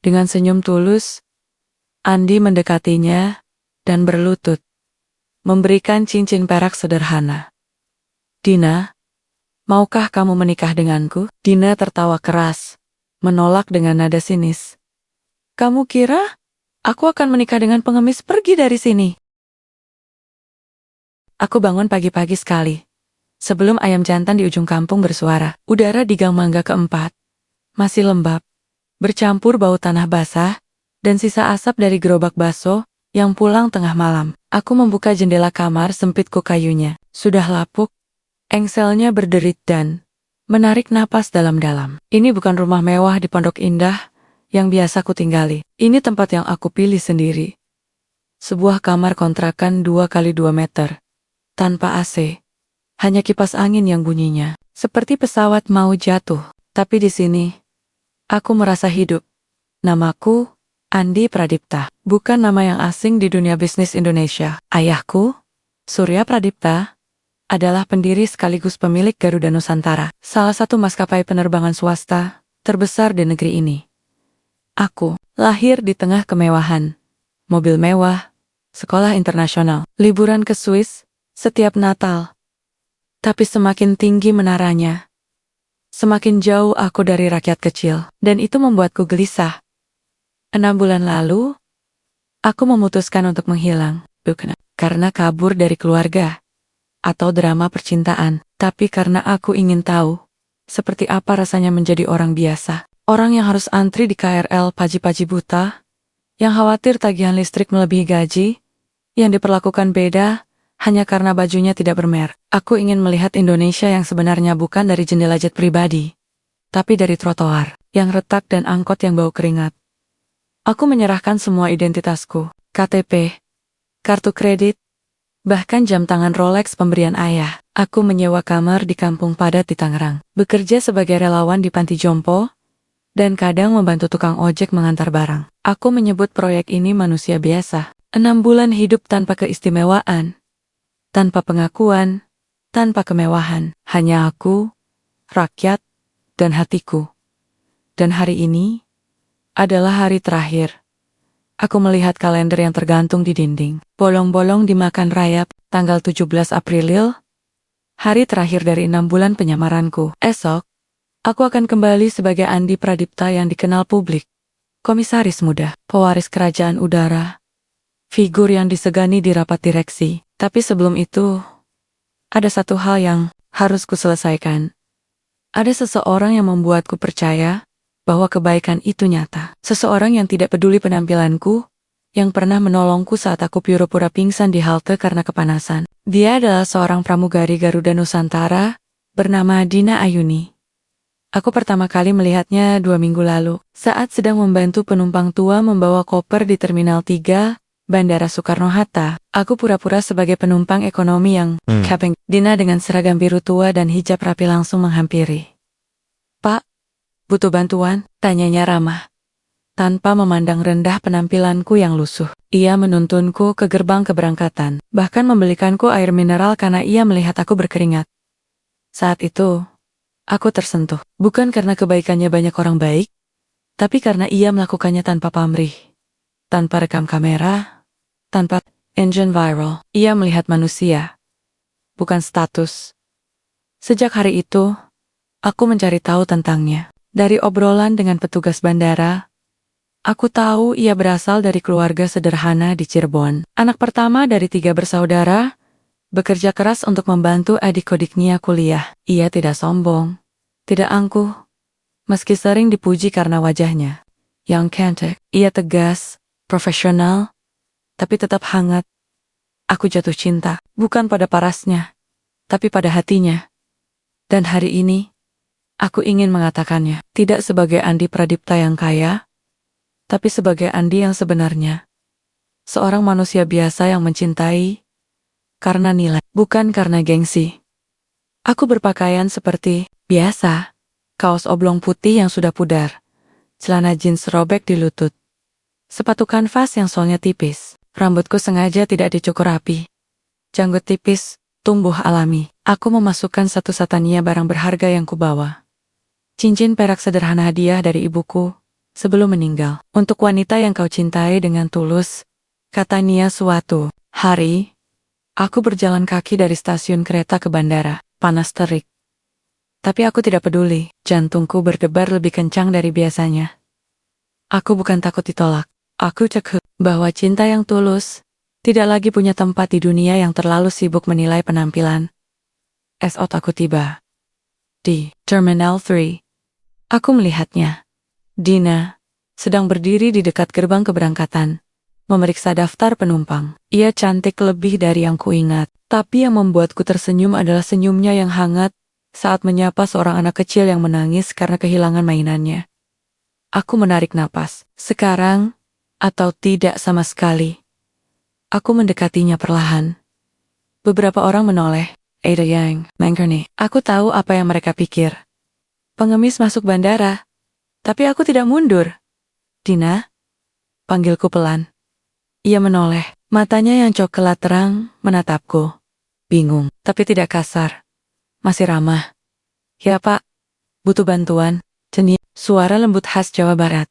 Dengan senyum tulus, Andi mendekatinya dan berlutut, memberikan cincin perak sederhana. Dina, maukah kamu menikah denganku? Dina tertawa keras, menolak dengan nada sinis. Kamu kira aku akan menikah dengan pengemis? Pergi dari sini. Aku bangun pagi-pagi sekali, sebelum ayam jantan di ujung kampung bersuara. Udara di gang mangga keempat masih lembab, bercampur bau tanah basah, dan sisa asap dari gerobak bakso yang pulang tengah malam. Aku membuka jendela kamar sempitku kayunya. Sudah lapuk, engselnya berderit dan menarik napas dalam-dalam. Ini bukan rumah mewah di Pondok Indah yang biasa ku tinggali. Ini tempat yang aku pilih sendiri. Sebuah kamar kontrakan 2x2 meter, tanpa AC. Hanya kipas angin yang bunyinya seperti pesawat mau jatuh. Tapi di sini, aku merasa hidup. Namaku Andi Pradipta, bukan nama yang asing di dunia bisnis Indonesia. Ayahku, Surya Pradipta, adalah pendiri sekaligus pemilik Garuda Nusantara, salah satu maskapai penerbangan swasta terbesar di negeri ini. Aku lahir di tengah kemewahan, mobil mewah, sekolah internasional, liburan ke Swiss setiap Natal. Tapi semakin tinggi menaranya, semakin jauh aku dari rakyat kecil, dan itu membuatku gelisah. 6 bulan lalu, aku memutuskan untuk menghilang, bukan karena kabur dari keluarga atau drama percintaan, tapi karena aku ingin tahu seperti apa rasanya menjadi orang biasa. Orang yang harus antri di KRL paji-paji buta, yang khawatir tagihan listrik melebihi gaji, yang diperlakukan beda hanya karena bajunya tidak bermerek. Aku ingin melihat Indonesia yang sebenarnya bukan dari jendela jet pribadi, tapi dari trotoar yang retak dan angkot yang bau keringat. Aku menyerahkan semua identitasku, KTP, kartu kredit, bahkan jam tangan Rolex pemberian ayah. Aku menyewa kamar di kampung padat di Tangerang, bekerja sebagai relawan di panti jompo, dan kadang membantu tukang ojek mengantar barang. Aku menyebut proyek ini manusia biasa. 6 bulan hidup tanpa keistimewaan, tanpa pengakuan, tanpa kemewahan. Hanya aku, rakyat, dan hatiku. Dan hari ini adalah hari terakhir. Aku melihat kalender yang tergantung di dinding. Bolong-bolong dimakan rayap, tanggal 17 April, hari terakhir dari 6 bulan penyamaranku. Esok, aku akan kembali sebagai Andi Pradipta yang dikenal publik. Komisaris muda, pewaris kerajaan udara, figur yang disegani di rapat direksi. Tapi sebelum itu, ada satu hal yang harus kuselesaikan. Ada seseorang yang membuatku percaya bahwa kebaikan itu nyata. Seseorang yang tidak peduli penampilanku, yang pernah menolongku saat aku pura-pura pingsan di halte karena kepanasan. Dia adalah seorang pramugari Garuda Nusantara, bernama Dina Ayuni. Aku pertama kali melihatnya 2 minggu lalu, saat sedang membantu penumpang tua membawa koper di Terminal 3, Bandara Soekarno-Hatta. Aku pura-pura sebagai penumpang ekonomi yang cabin. Dina dengan seragam biru tua dan hijab rapi langsung menghampiri. Pak, butuh bantuan? Tanyanya ramah, tanpa memandang rendah penampilanku yang lusuh. Ia menuntunku ke gerbang keberangkatan, bahkan membelikanku air mineral karena ia melihat aku berkeringat. Saat itu, aku tersentuh, bukan karena kebaikannya banyak orang baik, tapi karena ia melakukannya tanpa pamrih, tanpa rekam kamera, tanpa engine viral. Ia melihat manusia, bukan status. Sejak hari itu, aku mencari tahu tentangnya. Dari obrolan dengan petugas bandara, aku tahu ia berasal dari keluarga sederhana di Cirebon. Anak pertama dari 3 bersaudara, bekerja keras untuk membantu adik-adiknya kuliah. Ia tidak sombong, tidak angkuh, meski sering dipuji karena wajahnya yang cantik. Ia tegas, profesional, tapi tetap hangat. Aku jatuh cinta, bukan pada parasnya, tapi pada hatinya. Dan hari ini, aku ingin mengatakannya, tidak sebagai Andi Pradipta yang kaya, tapi sebagai Andi yang sebenarnya. Seorang manusia biasa yang mencintai karena nilai, bukan karena gengsi. Aku berpakaian seperti biasa, kaos oblong putih yang sudah pudar, celana jeans robek di lutut, sepatu kanvas yang solnya tipis, rambutku sengaja tidak dicukur rapi, janggut tipis, tumbuh alami. Aku memasukkan satu-satunya barang berharga yang kubawa. Cincin perak sederhana hadiah dari ibuku, sebelum meninggal. Untuk wanita yang kau cintai dengan tulus, kata Nia suatu hari, aku berjalan kaki dari stasiun kereta ke bandara. Panas terik. Tapi aku tidak peduli, jantungku berdebar lebih kencang dari biasanya. Aku bukan takut ditolak. Aku cekut bahwa cinta yang tulus tidak lagi punya tempat di dunia yang terlalu sibuk menilai penampilan. Esok aku tiba di Terminal 3. Aku melihatnya. Dina sedang berdiri di dekat gerbang keberangkatan, memeriksa daftar penumpang. Ia cantik lebih dari yang kuingat, tapi yang membuatku tersenyum adalah senyumnya yang hangat saat menyapa seorang anak kecil yang menangis karena kehilangan mainannya. Aku menarik napas. Sekarang, atau tidak sama sekali. Aku mendekatinya perlahan. Beberapa orang menoleh. Ada yang mengkerni. Aku tahu apa yang mereka pikir. Pengemis masuk bandara. Tapi aku tidak mundur. Dina? Panggilku pelan. Ia menoleh. Matanya yang coklat terang menatapku. Bingung, tapi tidak kasar. Masih ramah. Ya pak, butuh bantuan. Cenit, suara lembut khas Jawa Barat.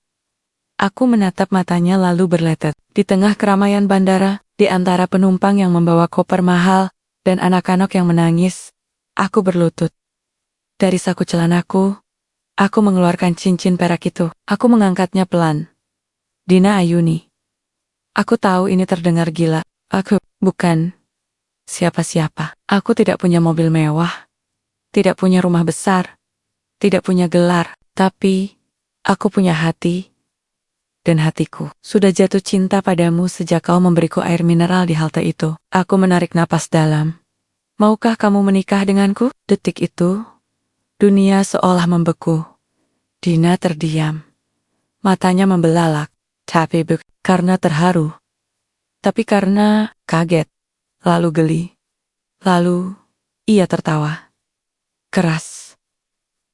Aku menatap matanya lalu berletet. Di tengah keramaian bandara, di antara penumpang yang membawa koper mahal, dan anak-anak yang menangis, aku berlutut. Dari saku celanaku, aku mengeluarkan cincin perak itu. Aku mengangkatnya pelan. Dina Ayuni. Aku tahu ini terdengar gila. Aku bukan siapa-siapa. Aku tidak punya mobil mewah. Tidak punya rumah besar, tidak punya gelar, tapi aku punya hati, dan hatiku sudah jatuh cinta padamu sejak kau memberiku air mineral di halte itu. Aku menarik napas dalam. Maukah kamu menikah denganku? Detik itu, dunia seolah membeku. Dina terdiam. Matanya membelalak, tapi bukan karena terharu, tapi karena kaget, lalu geli. Lalu, ia tertawa. Keras.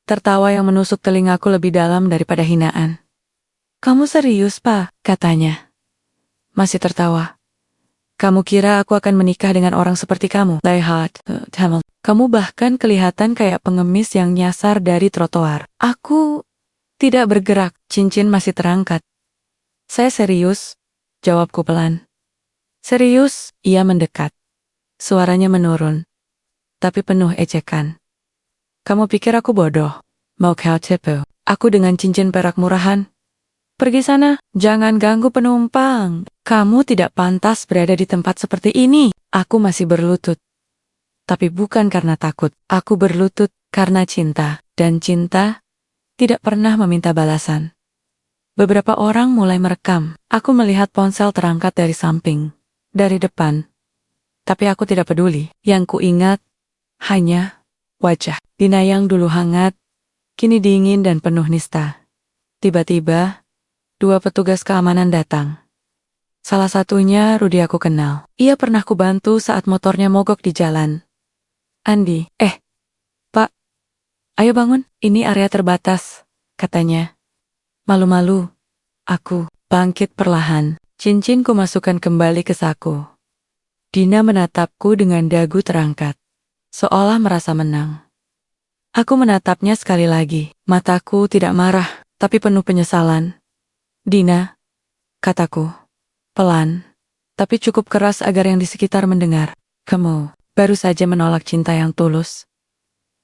Tertawa yang menusuk telingaku lebih dalam daripada hinaan. Kamu serius, Pak? Katanya. Masih tertawa. Kamu kira aku akan menikah dengan orang seperti kamu? Lihat, kamu bahkan kelihatan kayak pengemis yang nyasar dari trotoar. Aku tidak bergerak, cincin masih terangkat. Saya serius, jawabku pelan. Serius, ia mendekat. Suaranya menurun, tapi penuh ejekan. Kamu pikir aku bodoh? Mau kau tipu? Aku dengan cincin perak murahan. Pergi sana, jangan ganggu penumpang. Kamu tidak pantas berada di tempat seperti ini. Aku masih berlutut. Tapi bukan karena takut. Aku berlutut karena cinta. Dan cinta tidak pernah meminta balasan. Beberapa orang mulai merekam. Aku melihat ponsel terangkat dari samping, dari depan. Tapi aku tidak peduli. Yang kuingat hanya wajah Dina yang dulu hangat, kini dingin dan penuh nista. Tiba-tiba, dua petugas keamanan datang. Salah satunya Rudi aku kenal. Ia pernah kubantu saat motornya mogok di jalan. Andi, Pak, ayo bangun, ini area terbatas, katanya. Malu-malu, aku bangkit perlahan. Cincinku masukkan kembali ke saku. Dina menatapku dengan dagu terangkat, seolah merasa menang. Aku menatapnya sekali lagi. Mataku tidak marah, tapi penuh penyesalan. Dina, kataku, pelan, tapi cukup keras agar yang di sekitar mendengar. Kamu baru saja menolak cinta yang tulus.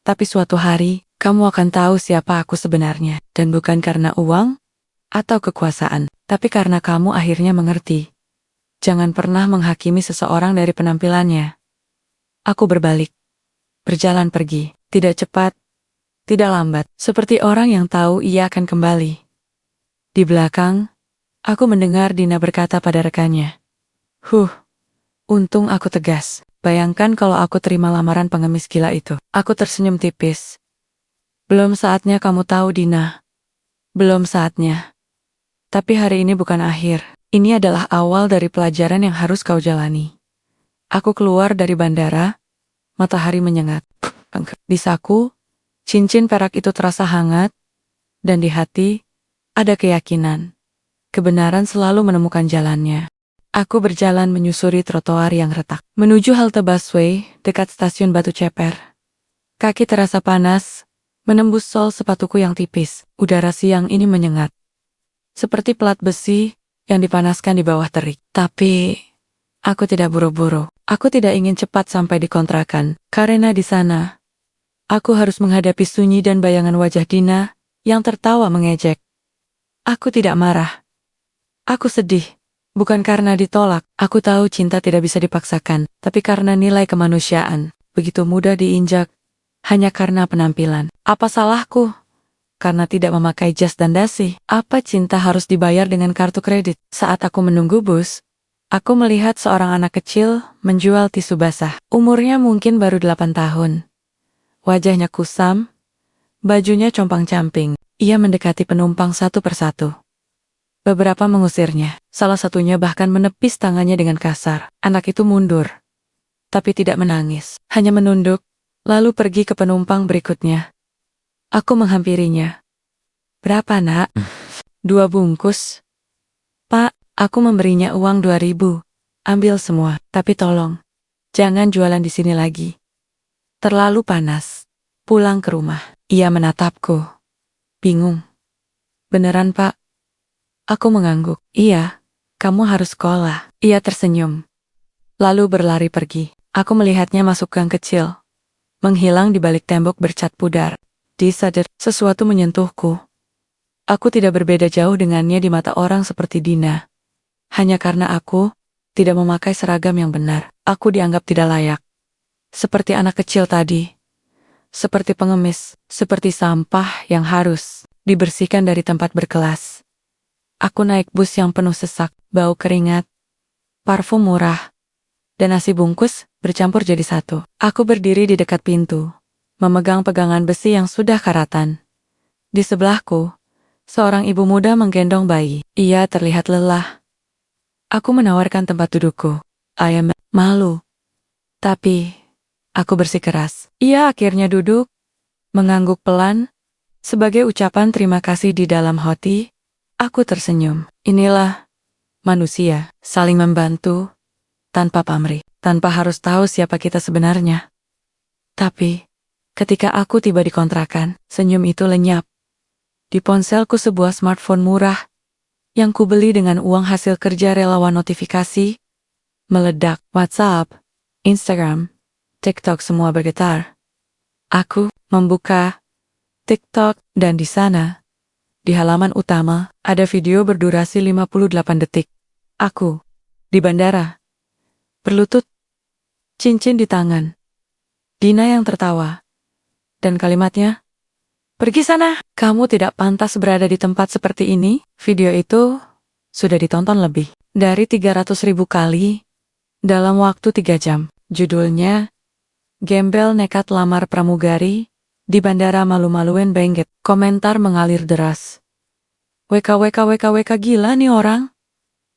Tapi suatu hari, kamu akan tahu siapa aku sebenarnya. Dan bukan karena uang atau kekuasaan, tapi karena kamu akhirnya mengerti. Jangan pernah menghakimi seseorang dari penampilannya. Aku berbalik. Berjalan pergi, tidak cepat, tidak lambat, seperti orang yang tahu ia akan kembali. Di belakang, aku mendengar Dina berkata pada rekannya, untung aku tegas. Bayangkan kalau aku terima lamaran pengemis gila itu. Aku tersenyum tipis. Belum saatnya kamu tahu, Dina. Belum saatnya. Tapi hari ini bukan akhir. Ini adalah awal dari pelajaran yang harus kau jalani. Aku keluar dari bandara, matahari menyengat. Di saku, cincin perak itu terasa hangat, dan di hati, ada keyakinan. Kebenaran selalu menemukan jalannya. Aku berjalan menyusuri trotoar yang retak, menuju halte busway dekat stasiun Batu Ceper. Kaki terasa panas, menembus sol sepatuku yang tipis. Udara siang ini menyengat. seperti pelat besi yang dipanaskan di bawah terik. Tapi, aku tidak buru-buru. Aku tidak ingin cepat sampai di kontrakan, karena di sana, aku harus menghadapi sunyi dan bayangan wajah Dina yang tertawa mengejek. Aku tidak marah. Aku sedih. Bukan karena ditolak, aku tahu cinta tidak bisa dipaksakan, tapi karena nilai kemanusiaan, begitu mudah diinjak, hanya karena penampilan. Apa salahku? Karena tidak memakai jas dan dasi. Apa cinta harus dibayar dengan kartu kredit? Saat aku menunggu bus, aku melihat seorang anak kecil menjual tisu basah. Umurnya mungkin baru 8 tahun. Wajahnya kusam, bajunya compang-camping. Ia mendekati penumpang satu persatu. Beberapa mengusirnya, salah satunya bahkan menepis tangannya dengan kasar. Anak itu mundur, tapi tidak menangis, hanya menunduk, lalu pergi ke penumpang berikutnya. Aku menghampirinya. Berapa, nak? 2 bungkus. Pak, aku memberinya uang 2.000. Ambil semua, tapi tolong, jangan jualan di sini lagi. Terlalu panas. Pulang ke rumah. Ia menatapku. Bingung. Beneran, Pak? Aku mengangguk. Iya, kamu harus sekolah. Ia tersenyum. Lalu berlari pergi. Aku melihatnya masuk gang kecil. Menghilang di balik tembok bercat pudar. Disadar, sesuatu menyentuhku. Aku tidak berbeda jauh dengannya di mata orang seperti Dina. Hanya karena aku tidak memakai seragam yang benar. Aku dianggap tidak layak. Seperti anak kecil tadi. Seperti pengemis. Seperti sampah yang harus dibersihkan dari tempat berkelas. Aku naik bus yang penuh sesak, bau keringat, parfum murah, dan nasi bungkus bercampur jadi satu. Aku berdiri di dekat pintu, memegang pegangan besi yang sudah karatan. Di sebelahku, seorang ibu muda menggendong bayi. Ia terlihat lelah. Aku menawarkan tempat dudukku. Ayam malu. Tapi, aku bersikeras. Ia akhirnya duduk, mengangguk pelan, sebagai ucapan terima kasih di dalam hati. Aku tersenyum. Inilah manusia, saling membantu, tanpa pamrih, tanpa harus tahu siapa kita sebenarnya. Tapi, ketika aku tiba di kontrakan, senyum itu lenyap. Di ponselku sebuah smartphone murah, yang kubeli dengan uang hasil kerja relawan notifikasi, meledak. WhatsApp, Instagram, TikTok semua bergetar. Aku membuka TikTok dan di sana, di halaman utama, ada video berdurasi 58 detik. Aku, di bandara, berlutut, cincin di tangan. Dina yang tertawa. Dan kalimatnya, pergi sana, kamu tidak pantas berada di tempat seperti ini. Video itu sudah ditonton lebih dari 300.000 kali dalam waktu 3 jam. Judulnya, Gembel Nekat Lamar Pramugari di Bandara Malu-Maluin Benguet. Komentar mengalir deras. WK gila nih orang.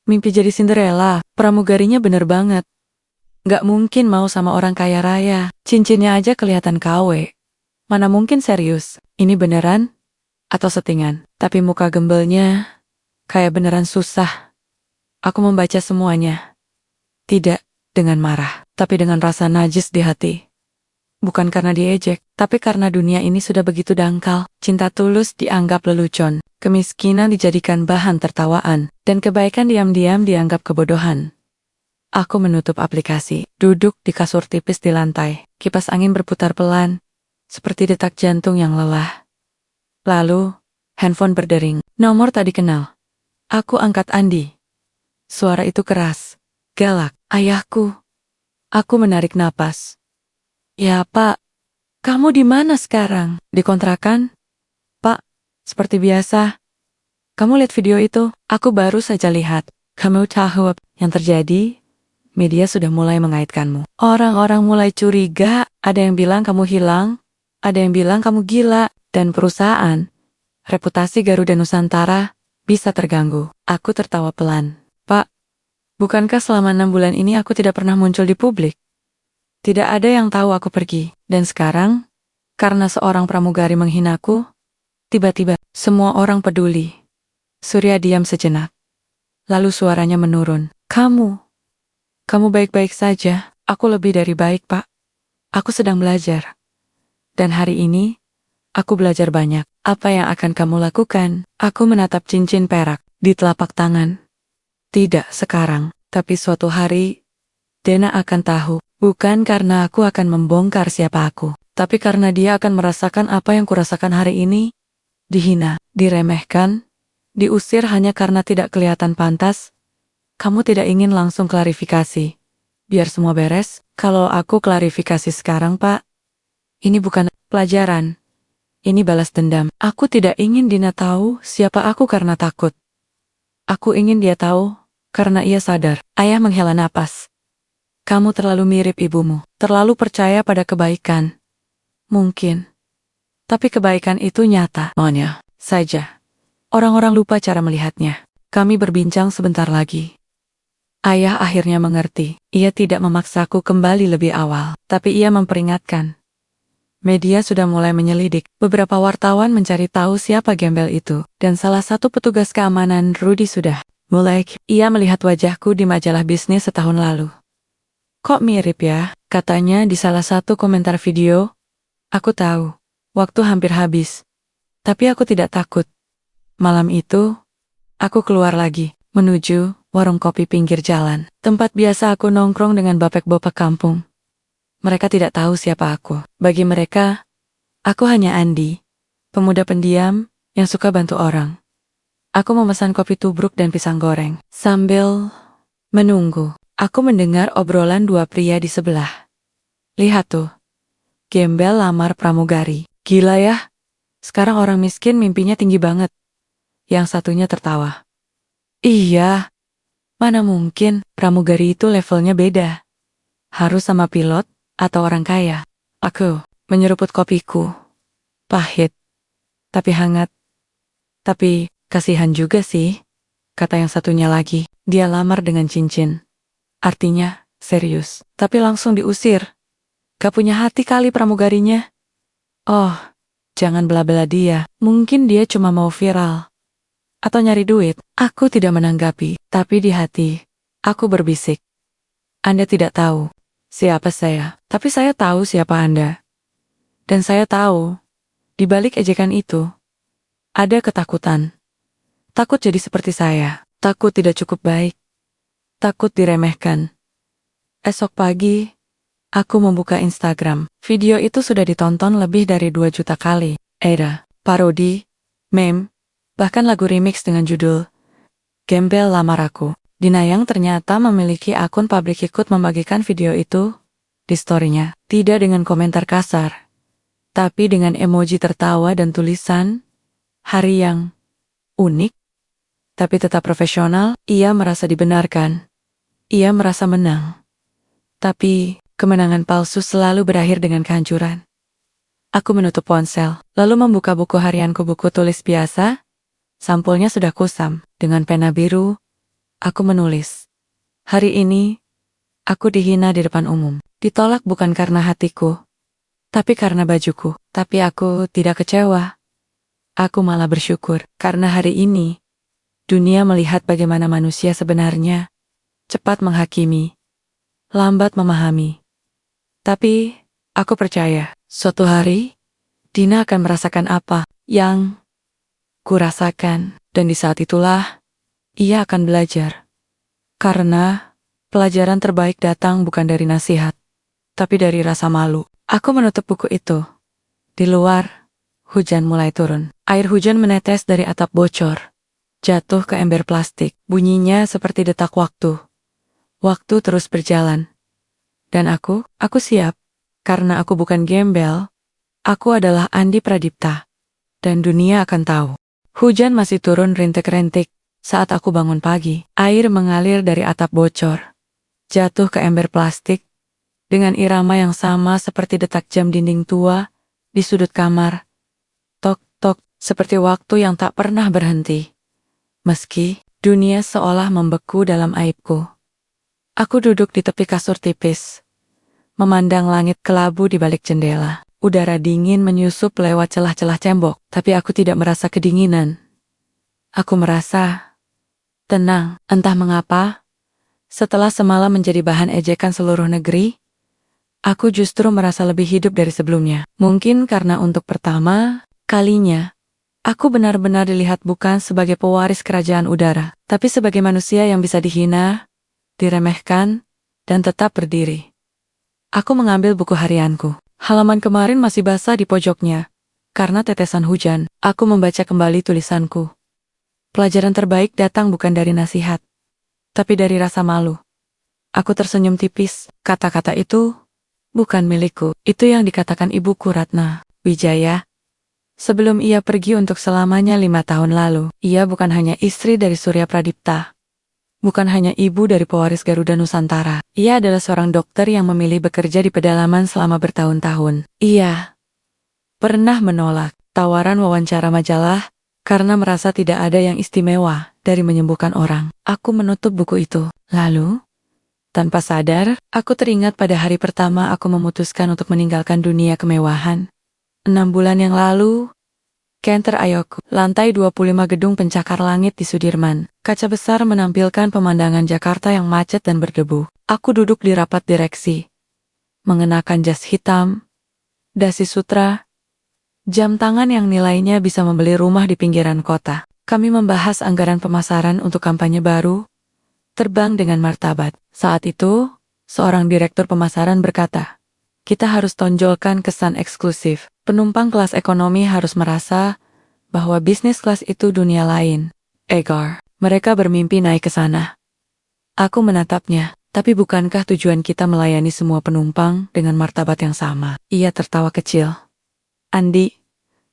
Mimpi jadi Cinderella, pramugarinya bener banget. Gak mungkin mau sama orang kaya raya, cincinnya aja kelihatan KW. Mana mungkin serius, ini beneran? Atau settingan? Tapi muka gembelnya, kayak beneran susah. Aku membaca semuanya. Tidak dengan marah, tapi dengan rasa najis di hati. Bukan karena diejek, tapi karena dunia ini sudah begitu dangkal. Cinta tulus dianggap lelucon, kemiskinan dijadikan bahan tertawaan, dan kebaikan diam-diam dianggap kebodohan. Aku menutup aplikasi, duduk di kasur tipis di lantai. Kipas angin berputar pelan, seperti detak jantung yang lelah. Lalu, handphone berdering. Nomor tak dikenal. Aku angkat Andi. Suara itu keras, galak. Ayahku. Aku menarik napas. Ya, Pak. Kamu di mana sekarang? Di kontrakan? Pak, seperti biasa. Kamu lihat video itu? Aku baru saja lihat. Kamu tahu apa yang terjadi? Media sudah mulai mengaitkanmu. Orang-orang mulai curiga, ada yang bilang kamu hilang, ada yang bilang kamu gila, dan perusahaan, reputasi Garuda Nusantara, bisa terganggu. Aku tertawa pelan. Pak, bukankah selama 6 bulan ini aku tidak pernah muncul di publik? Tidak ada yang tahu aku pergi. Dan sekarang, karena seorang pramugari menghinaku, tiba-tiba semua orang peduli. Surya diam sejenak. Lalu suaranya menurun. Kamu baik-baik saja. Aku lebih dari baik, Pak. Aku sedang belajar. Dan hari ini, aku belajar banyak. Apa yang akan kamu lakukan? Aku menatap cincin perak. di telapak tangan. Tidak sekarang, tapi suatu hari, Dena akan tahu. Bukan karena aku akan membongkar siapa aku, tapi karena dia akan merasakan apa yang kurasakan hari ini. Dihina, diremehkan, diusir hanya karena tidak kelihatan pantas. Kamu tidak ingin langsung klarifikasi. Biar semua beres, kalau aku klarifikasi sekarang, Pak. Ini bukan pelajaran. Ini balas dendam. Aku tidak ingin Dina tahu siapa aku karena takut. Aku ingin dia tahu, karena ia sadar. Ayah menghela napas. Kamu terlalu mirip ibumu, terlalu percaya pada kebaikan. Mungkin. Tapi kebaikan itu nyata. Maunya saja. Orang-orang lupa cara melihatnya. Kami berbincang sebentar lagi. Ayah akhirnya mengerti. Ia tidak memaksaku kembali lebih awal, tapi ia memperingatkan. Media sudah mulai menyelidik. Beberapa wartawan mencari tahu siapa gembel itu, dan salah satu petugas keamanan Rudy sudah mulai. Ia melihat wajahku di majalah bisnis setahun lalu. Kok mirip ya, katanya di salah satu komentar video. Aku tahu, waktu hampir habis. Tapi aku tidak takut. Malam itu, aku keluar lagi, menuju warung kopi pinggir jalan. Tempat biasa aku nongkrong dengan bapek-bapek kampung. Mereka tidak tahu siapa aku. Bagi mereka, aku hanya Andi, pemuda pendiam yang suka bantu orang. Aku memesan kopi tubruk dan pisang goreng. Sambil menunggu, aku mendengar obrolan dua pria di sebelah. Lihat tuh, gembel lamar pramugari. Gila ya, sekarang orang miskin mimpinya tinggi banget. Yang satunya tertawa. Iya, mana mungkin pramugari itu levelnya beda. Harus sama pilot atau orang kaya. Aku menyeruput kopiku. Pahit, tapi hangat. Tapi kasihan juga sih, kata yang satunya lagi. Dia lamar dengan cincin. Artinya, serius. Tapi langsung diusir. Gak punya hati kali pramugarinya. Oh, jangan bela-bela dia. Mungkin dia cuma mau viral. Atau nyari duit. Aku tidak menanggapi. Tapi di hati, aku berbisik. Anda tidak tahu siapa saya. Tapi saya tahu siapa Anda. Dan saya tahu, di balik ejekan itu, ada ketakutan. Takut jadi seperti saya. Takut tidak cukup baik. Takut diremehkan. Esok pagi, aku membuka Instagram. Video itu sudah ditonton lebih dari 2 juta kali. Era, parodi, meme, bahkan lagu remix dengan judul Gembel Lamar Aku. Dina yang ternyata memiliki akun publik ikut membagikan video itu di story-nya. Tidak dengan komentar kasar, tapi dengan emoji tertawa dan tulisan hari yang unik, tapi tetap profesional. Ia merasa dibenarkan. Ia merasa menang. Tapi, kemenangan palsu selalu berakhir dengan kehancuran. Aku menutup ponsel, lalu membuka buku harianku, buku tulis biasa. Sampulnya sudah kusam. Dengan pena biru, aku menulis. Hari ini, aku dihina di depan umum. Ditolak bukan karena hatiku, tapi karena bajuku. Tapi aku tidak kecewa. Aku malah bersyukur, karena hari ini, dunia melihat bagaimana manusia sebenarnya. Cepat menghakimi, lambat memahami. Tapi, aku percaya, suatu hari, Dina akan merasakan apa yang kurasakan. Dan di saat itulah, ia akan belajar. Karena, pelajaran terbaik datang bukan dari nasihat, tapi dari rasa malu. Aku menutup buku itu. Di luar, hujan mulai turun. Air hujan menetes dari atap bocor, jatuh ke ember plastik. Bunyinya seperti detak waktu. Waktu terus berjalan. Dan aku siap. Karena aku bukan gembel. Aku adalah Andi Pradipta. Dan dunia akan tahu. Hujan masih turun rintik-rintik. Saat aku bangun pagi, air mengalir dari atap bocor. Jatuh ke ember plastik. Dengan irama yang sama seperti detak jam dinding tua di sudut kamar. Tok, tok, seperti waktu yang tak pernah berhenti. Meski dunia seolah membeku dalam aibku. Aku duduk di tepi kasur tipis, memandang langit kelabu di balik jendela. Udara dingin menyusup lewat celah-celah tembok, tapi aku tidak merasa kedinginan. Aku merasa tenang, entah mengapa. Setelah semalam menjadi bahan ejekan seluruh negeri, aku justru merasa lebih hidup dari sebelumnya. Mungkin karena untuk pertama kalinya, Aku benar-benar dilihat bukan sebagai pewaris kerajaan udara, tapi sebagai manusia yang bisa dihina, diremehkan, dan tetap berdiri. Aku mengambil buku harianku. Halaman kemarin masih basah di pojoknya. Karena tetesan hujan, aku membaca kembali tulisanku. Pelajaran terbaik datang bukan dari nasihat, tapi dari rasa malu. Aku tersenyum tipis. Kata-kata itu bukan milikku. Itu yang dikatakan ibuku Ratna Wijaya. Sebelum ia pergi untuk selamanya 5 tahun lalu, ia bukan hanya istri dari Surya Pradipta. Bukan hanya ibu dari pewaris Garuda Nusantara. Ia adalah seorang dokter yang memilih bekerja di pedalaman selama bertahun-tahun. Ia pernah menolak tawaran wawancara majalah karena merasa tidak ada yang istimewa dari menyembuhkan orang. Aku menutup buku itu. Lalu, tanpa sadar, aku teringat pada hari pertama aku memutuskan untuk meninggalkan dunia kemewahan. 6 bulan yang lalu, Kantor Ayoku, lantai 25 gedung pencakar langit di Sudirman. Kaca besar menampilkan pemandangan Jakarta yang macet dan berdebu. Aku duduk di rapat direksi, mengenakan jas hitam, dasi sutra, jam tangan yang nilainya bisa membeli rumah di pinggiran kota. Kami membahas anggaran pemasaran untuk kampanye baru, terbang dengan martabat. Saat itu, seorang direktur pemasaran berkata, kita harus tonjolkan kesan eksklusif. Penumpang kelas ekonomi harus merasa bahwa bisnis kelas itu dunia lain. Egar, mereka bermimpi naik ke sana. Aku menatapnya, tapi bukankah tujuan kita melayani semua penumpang dengan martabat yang sama? Ia tertawa kecil. Andi,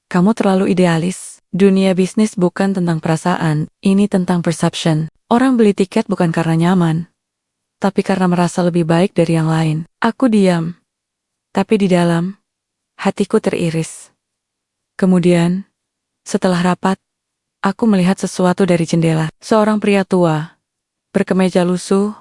kamu terlalu idealis. Dunia bisnis bukan tentang perasaan, ini tentang perception. Orang beli tiket bukan karena nyaman, tapi karena merasa lebih baik dari yang lain. Aku diam. Tapi di dalam, hatiku teriris. Kemudian, setelah rapat, aku melihat sesuatu dari jendela. Seorang pria tua, berkemeja lusuh,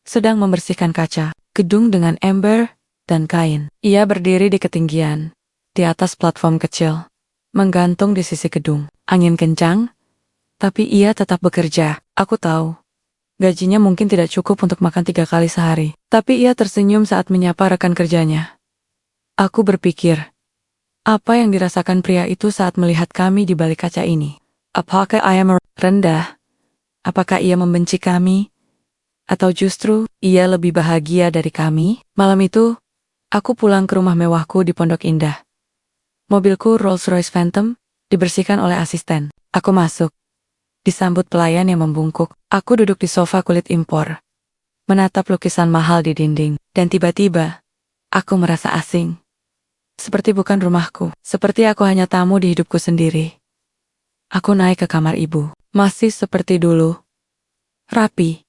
sedang membersihkan kaca gedung dengan ember dan kain. Ia berdiri di ketinggian, di atas platform kecil, menggantung di sisi gedung. Angin kencang, tapi ia tetap bekerja. Aku tahu, gajinya mungkin tidak cukup untuk makan 3 kali sehari. Tapi ia tersenyum saat menyapa rekan kerjanya. Aku berpikir, apa yang dirasakan pria itu saat melihat kami di balik kaca ini? Apakah ia rendah? Apakah ia membenci kami? Atau justru, ia lebih bahagia dari kami? Malam itu, aku pulang ke rumah mewahku di Pondok Indah. Mobilku Rolls-Royce Phantom, dibersihkan oleh asisten. Aku masuk, disambut pelayan yang membungkuk. Aku duduk di sofa kulit impor, menatap lukisan mahal di dinding. Dan tiba-tiba, aku merasa asing. Seperti bukan rumahku, seperti aku hanya tamu di hidupku sendiri. Aku naik ke kamar ibu, masih seperti dulu. Rapi,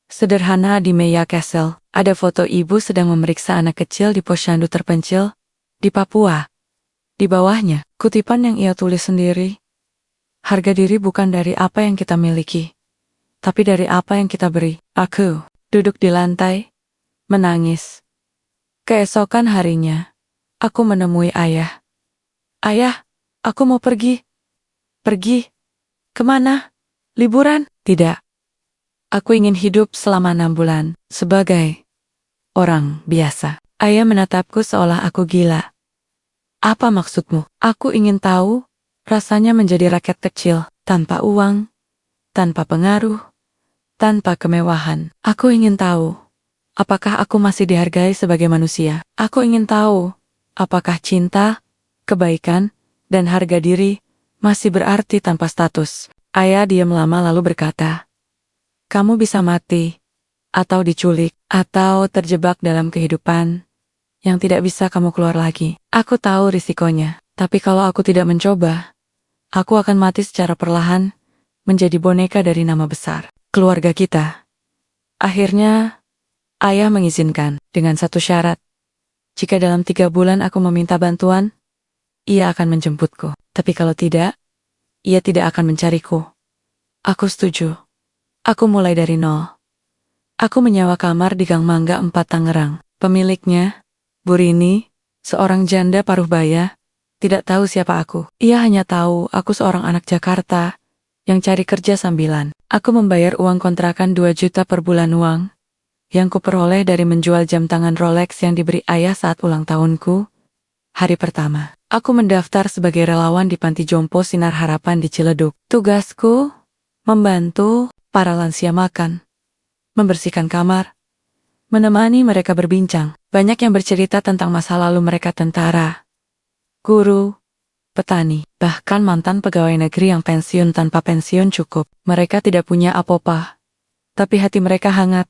sederhana di meja Castle, ada foto ibu sedang memeriksa anak kecil di posyandu terpencil, di Papua. Di bawahnya, kutipan yang ia tulis sendiri. Harga diri bukan dari apa yang kita miliki, tapi dari apa yang kita beri. Aku duduk di lantai, menangis. Keesokan harinya, aku menemui ayah. Ayah, aku mau pergi. Pergi? Kemana? Liburan? Tidak. Aku ingin hidup selama 6 bulan, sebagai orang biasa. Ayah menatapku seolah aku gila. Apa maksudmu? Aku ingin tahu rasanya menjadi rakyat kecil, tanpa uang, tanpa pengaruh, tanpa kemewahan. Aku ingin tahu, apakah aku masih dihargai sebagai manusia? Aku ingin tahu, apakah cinta, kebaikan, dan harga diri masih berarti tanpa status? Ayah diam lama lalu berkata, kamu bisa mati, atau diculik, atau terjebak dalam kehidupan yang tidak bisa kamu keluar lagi. Aku tahu risikonya, tapi kalau aku tidak mencoba, aku akan mati secara perlahan, menjadi boneka dari nama besar keluarga kita. Akhirnya, ayah mengizinkan, dengan satu syarat. Jika dalam 3 bulan aku meminta bantuan, ia akan menjemputku. Tapi kalau tidak, ia tidak akan mencariku. Aku setuju. Aku mulai dari nol. Aku menyewa kamar di Gang Mangga 4 Tangerang. Pemiliknya, Bu Rini, seorang janda paruh baya, tidak tahu siapa aku. Ia hanya tahu aku seorang anak Jakarta yang cari kerja sambilan. Aku membayar uang kontrakan 2 juta per bulan, uang yang kuperoleh dari menjual jam tangan Rolex yang diberi ayah saat ulang tahunku, hari pertama. Aku mendaftar sebagai relawan di Panti Jompo Sinar Harapan di Ciledug. Tugasku, membantu para lansia makan, membersihkan kamar, menemani mereka berbincang. Banyak yang bercerita tentang masa lalu mereka tentara, guru, petani, bahkan mantan pegawai negeri yang pensiun tanpa pensiun cukup. Mereka tidak punya apa-apa, tapi hati mereka hangat.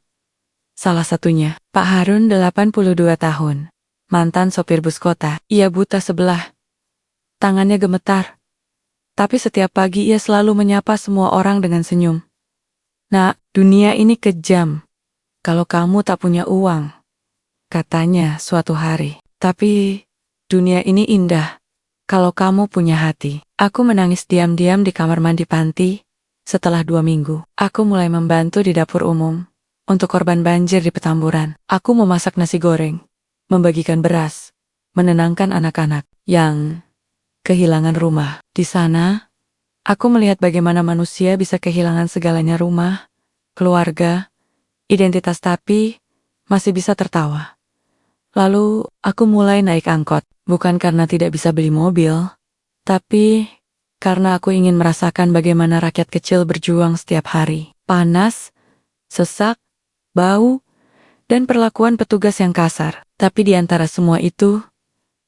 Salah satunya, Pak Harun 82 tahun. Mantan sopir bus kota. Ia buta sebelah. Tangannya gemetar. Tapi setiap pagi ia selalu menyapa semua orang dengan senyum. Nak, dunia ini kejam. Kalau kamu tak punya uang. Katanya suatu hari. Tapi, dunia ini indah. Kalau kamu punya hati. Aku menangis diam-diam di kamar mandi panti. Setelah 2 minggu, aku mulai membantu di dapur umum. Untuk korban banjir di Petamburan, aku memasak nasi goreng, membagikan beras, menenangkan anak-anak yang kehilangan rumah. Di sana, aku melihat bagaimana manusia bisa kehilangan segalanya, rumah, keluarga, identitas, tapi masih bisa tertawa. Lalu, aku mulai naik angkot, bukan karena tidak bisa beli mobil, tapi karena aku ingin merasakan bagaimana rakyat kecil berjuang setiap hari. Panas, sesak, bau, dan perlakuan petugas yang kasar. Tapi di antara semua itu,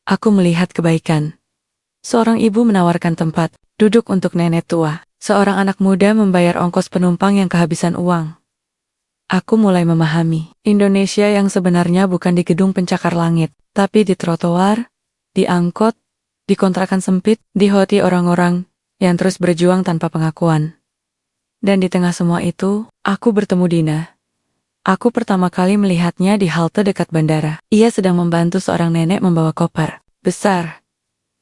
aku melihat kebaikan. Seorang ibu menawarkan tempat duduk untuk nenek tua. Seorang anak muda membayar ongkos penumpang yang kehabisan uang. Aku mulai memahami, Indonesia yang sebenarnya bukan di gedung pencakar langit, tapi di trotoar, di angkot, di kontrakan sempit, di hoti orang-orang yang terus berjuang tanpa pengakuan. Dan di tengah semua itu, aku bertemu Dina. Aku pertama kali melihatnya di halte dekat bandara. Ia sedang membantu seorang nenek membawa koper besar.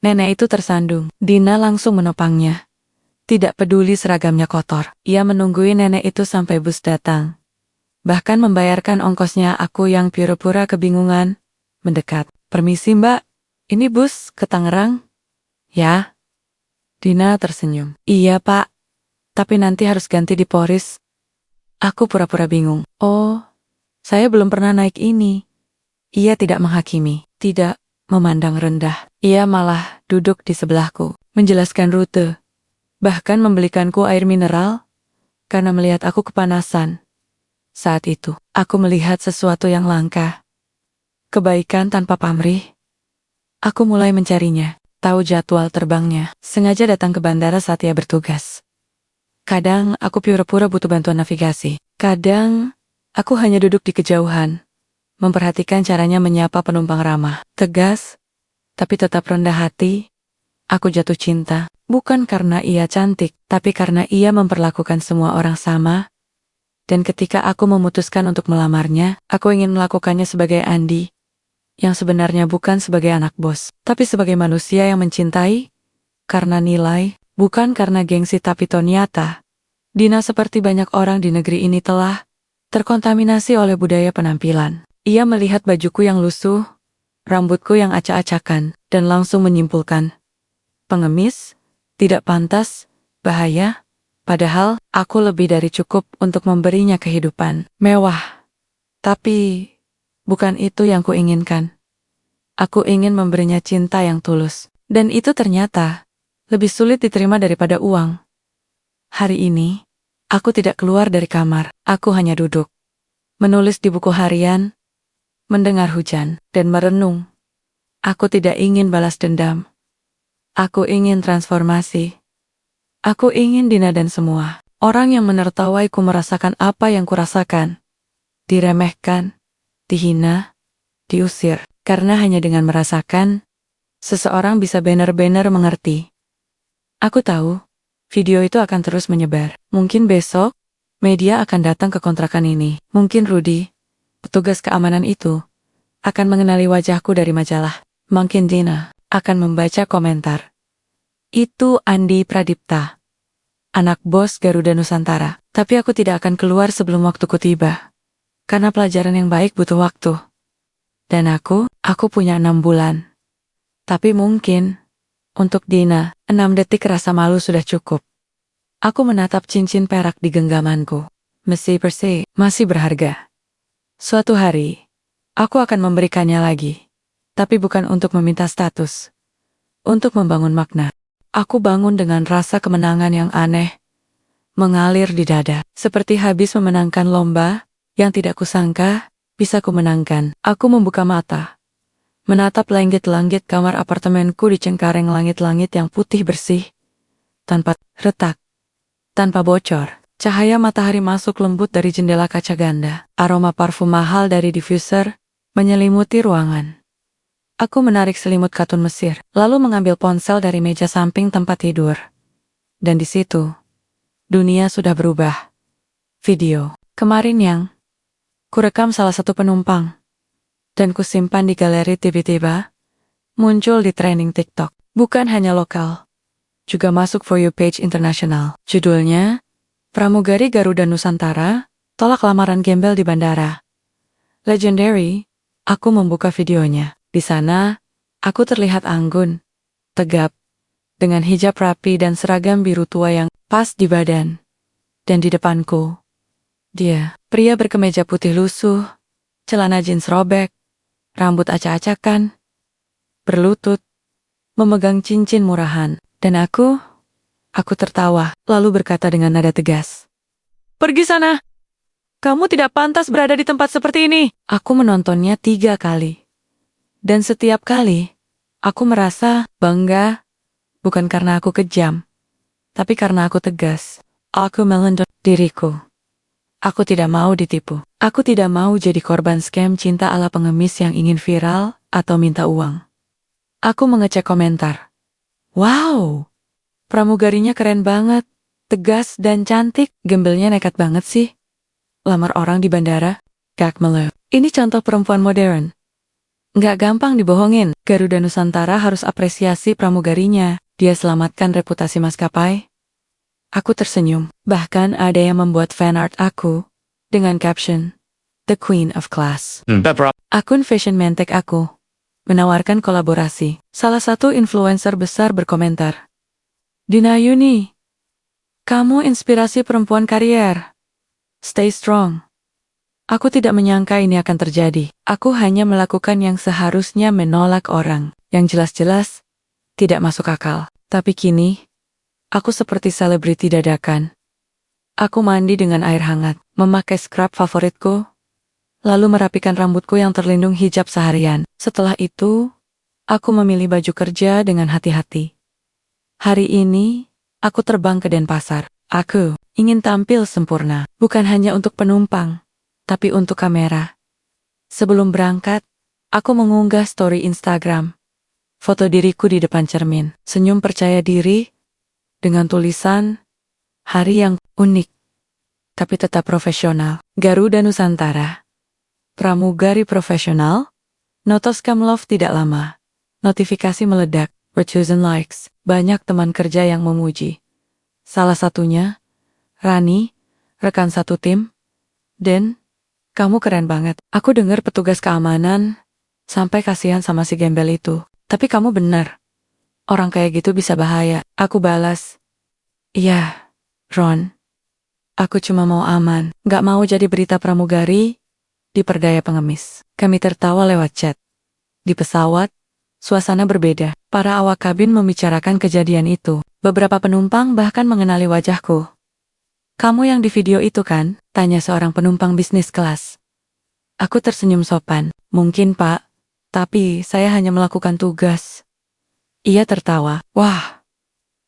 Nenek itu tersandung. Dina langsung menopangnya. Tidak peduli seragamnya kotor. Ia menungguin nenek itu sampai bus datang. Bahkan membayarkan ongkosnya. Aku yang pura-pura kebingungan mendekat. Permisi mbak, ini bus ke Tangerang? Ya. Dina tersenyum. Iya pak, tapi nanti harus ganti di Poris. Aku pura-pura bingung. Oh, saya belum pernah naik ini. Ia tidak menghakimi, tidak memandang rendah. Ia malah duduk di sebelahku, menjelaskan rute. Bahkan membelikanku air mineral, karena melihat aku kepanasan. Saat itu, aku melihat sesuatu yang langka. Kebaikan tanpa pamrih. Aku mulai mencarinya, tahu jadwal terbangnya, sengaja datang ke bandara saat ia bertugas. Kadang aku pura-pura butuh bantuan navigasi. Kadang aku hanya duduk di kejauhan, memperhatikan caranya menyapa penumpang ramah, tegas, tapi tetap rendah hati. Aku jatuh cinta, bukan karena ia cantik, tapi karena ia memperlakukan semua orang sama. Dan ketika aku memutuskan untuk melamarnya, aku ingin melakukannya sebagai Andi, yang sebenarnya bukan sebagai anak bos, tapi sebagai manusia yang mencintai, karena nilai, bukan karena gengsi. Tapi ternyata, Dina seperti banyak orang di negeri ini telah terkontaminasi oleh budaya penampilan. Ia melihat bajuku yang lusuh, rambutku yang acak-acakan, dan langsung menyimpulkan, pengemis, tidak pantas, bahaya, padahal aku lebih dari cukup untuk memberinya kehidupan mewah. Tapi, bukan itu yang kuinginkan. Aku ingin memberinya cinta yang tulus. Dan itu ternyata lebih sulit diterima daripada uang. Hari ini, aku tidak keluar dari kamar. Aku hanya duduk, menulis di buku harian, mendengar hujan, dan merenung. Aku tidak ingin balas dendam. Aku ingin transformasi. Aku ingin Dina dan semua orang yang menertawaiku merasakan apa yang kurasakan. Diremehkan, dihina, diusir. Karena hanya dengan merasakan, seseorang bisa benar-benar mengerti. Aku tahu, video itu akan terus menyebar. Mungkin besok, media akan datang ke kontrakan ini. Mungkin Rudy, petugas keamanan itu, akan mengenali wajahku dari majalah. Mungkin Dina akan membaca komentar. Itu Andi Pradipta, anak bos Garuda Nusantara. Tapi aku tidak akan keluar sebelum waktuku tiba. Karena pelajaran yang baik butuh waktu. Dan aku punya 6 bulan. Tapi mungkin, untuk Dina, 6 detik rasa malu sudah cukup. Aku menatap cincin perak di genggamanku. Meski bersih, masih berharga. Suatu hari, aku akan memberikannya lagi. Tapi bukan untuk meminta status. untuk membangun makna. Aku bangun dengan rasa kemenangan yang aneh, mengalir di dada, seperti habis memenangkan lomba yang tidak kusangka bisa kumenangkan. Aku membuka mata, menatap langit-langit kamar apartemenku di Cengkareng, langit-langit yang putih bersih, tanpa retak, tanpa bocor. Cahaya matahari masuk lembut dari jendela kaca ganda. Aroma parfum mahal dari diffuser menyelimuti ruangan. Aku menarik selimut katun Mesir, lalu mengambil ponsel dari meja samping tempat tidur. Dan di situ, dunia sudah berubah. Video kemarin yang kurekam salah satu penumpang dan kusimpan di galeri tiba-tiba muncul di trending TikTok. Bukan hanya lokal, juga masuk For You page internasional. Judulnya, Pramugari Garuda Nusantara tolak lamaran gembel di bandara. Legendary. Aku membuka videonya. Di sana, aku terlihat anggun, tegap, dengan hijab rapi dan seragam biru tua yang pas di badan. Dan di depanku, dia, pria berkemeja putih lusuh, celana jeans robek, rambut acak-acakan, berlutut, memegang cincin murahan. Dan aku tertawa, lalu berkata dengan nada tegas, "Pergi sana! Kamu tidak pantas berada di tempat seperti ini." Aku menontonnya 3 kali. Dan setiap kali, aku merasa bangga, bukan karena aku kejam, tapi karena aku tegas. Aku melindungi diriku. Aku tidak mau ditipu. Aku tidak mau jadi korban scam cinta ala pengemis yang ingin viral atau minta uang. Aku mengecek komentar. Wow! Pramugarinya keren banget, tegas dan cantik. Gembelnya nekat banget sih. Lamar orang di bandara, gak melo. Ini contoh perempuan modern. Nggak gampang dibohongin. Garuda Nusantara harus apresiasi pramugarinya. Dia selamatkan reputasi maskapai. Aku tersenyum. Bahkan ada yang membuat fan art aku dengan caption, "The Queen of Class." Akun Fashion Mentek aku menawarkan kolaborasi. Salah satu influencer besar berkomentar, "Dina Yuni, kamu inspirasi perempuan karier. Stay strong." Aku tidak menyangka ini akan terjadi. Aku hanya melakukan yang seharusnya menolak orang yang jelas-jelas tidak masuk akal. Tapi kini, aku seperti selebriti dadakan. Aku mandi dengan air hangat, memakai scrub favoritku, lalu merapikan rambutku yang terlindung hijab seharian. Setelah itu, aku memilih baju kerja dengan hati-hati. Hari ini, aku terbang ke Denpasar. Aku ingin tampil sempurna, bukan hanya untuk penumpang, tapi untuk kamera. Sebelum berangkat, aku mengunggah story Instagram. Foto diriku di depan cermin, senyum percaya diri, dengan tulisan, "Hari yang unik, tapi tetap profesional." Garuda Nusantara. Pramugari profesional. Notos Love tidak lama. Notifikasi meledak, chosen likes. Banyak teman kerja yang memuji. Salah satunya, Rani, rekan satu tim. Dan, "Kamu keren banget." Aku dengar petugas keamanan, sampai kasihan sama si gembel itu. "Tapi kamu benar. Orang kayak gitu bisa bahaya." Aku balas, "Iya, Ron. Aku cuma mau aman, gak mau jadi berita pramugari diperdaya pengemis." Kami tertawa lewat chat. Di pesawat, suasana berbeda. Para awak kabin membicarakan kejadian itu. Beberapa penumpang bahkan mengenali wajahku. "Kamu yang di video itu kan?" tanya seorang penumpang bisnis kelas. Aku tersenyum sopan. "Mungkin, Pak. Tapi saya hanya melakukan tugas." Ia tertawa. "Wah,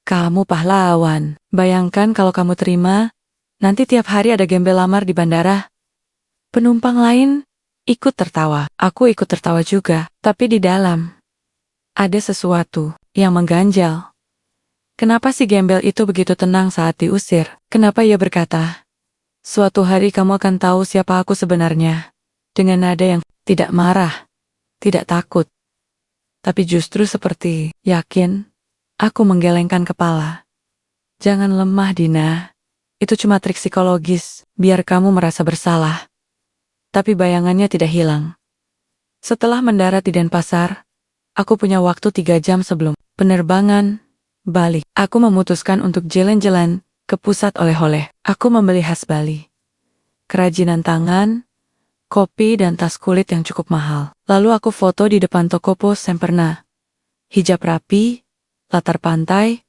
kamu pahlawan. Bayangkan kalau kamu terima, nanti tiap hari ada gembel lamar di bandara." Penumpang lain ikut tertawa. Aku ikut tertawa juga. Tapi di dalam, ada sesuatu yang mengganjal. Kenapa si gembel itu begitu tenang saat diusir? Kenapa ia berkata, "Suatu hari kamu akan tahu siapa aku sebenarnya." Dengan nada yang tidak marah, tidak takut, tapi justru seperti yakin. Aku menggelengkan kepala. "Jangan lemah, Dina. Itu cuma trik psikologis, biar kamu merasa bersalah." Tapi bayangannya tidak hilang. Setelah mendarat di Denpasar, aku punya waktu 3 jam sebelum penerbangan balik. Aku memutuskan untuk jalan-jalan ke pusat oleh-oleh. Aku membeli khas Bali, kerajinan tangan, kopi dan tas kulit yang cukup mahal. Lalu aku foto di depan toko pos Semperna. Hijab rapi, latar pantai,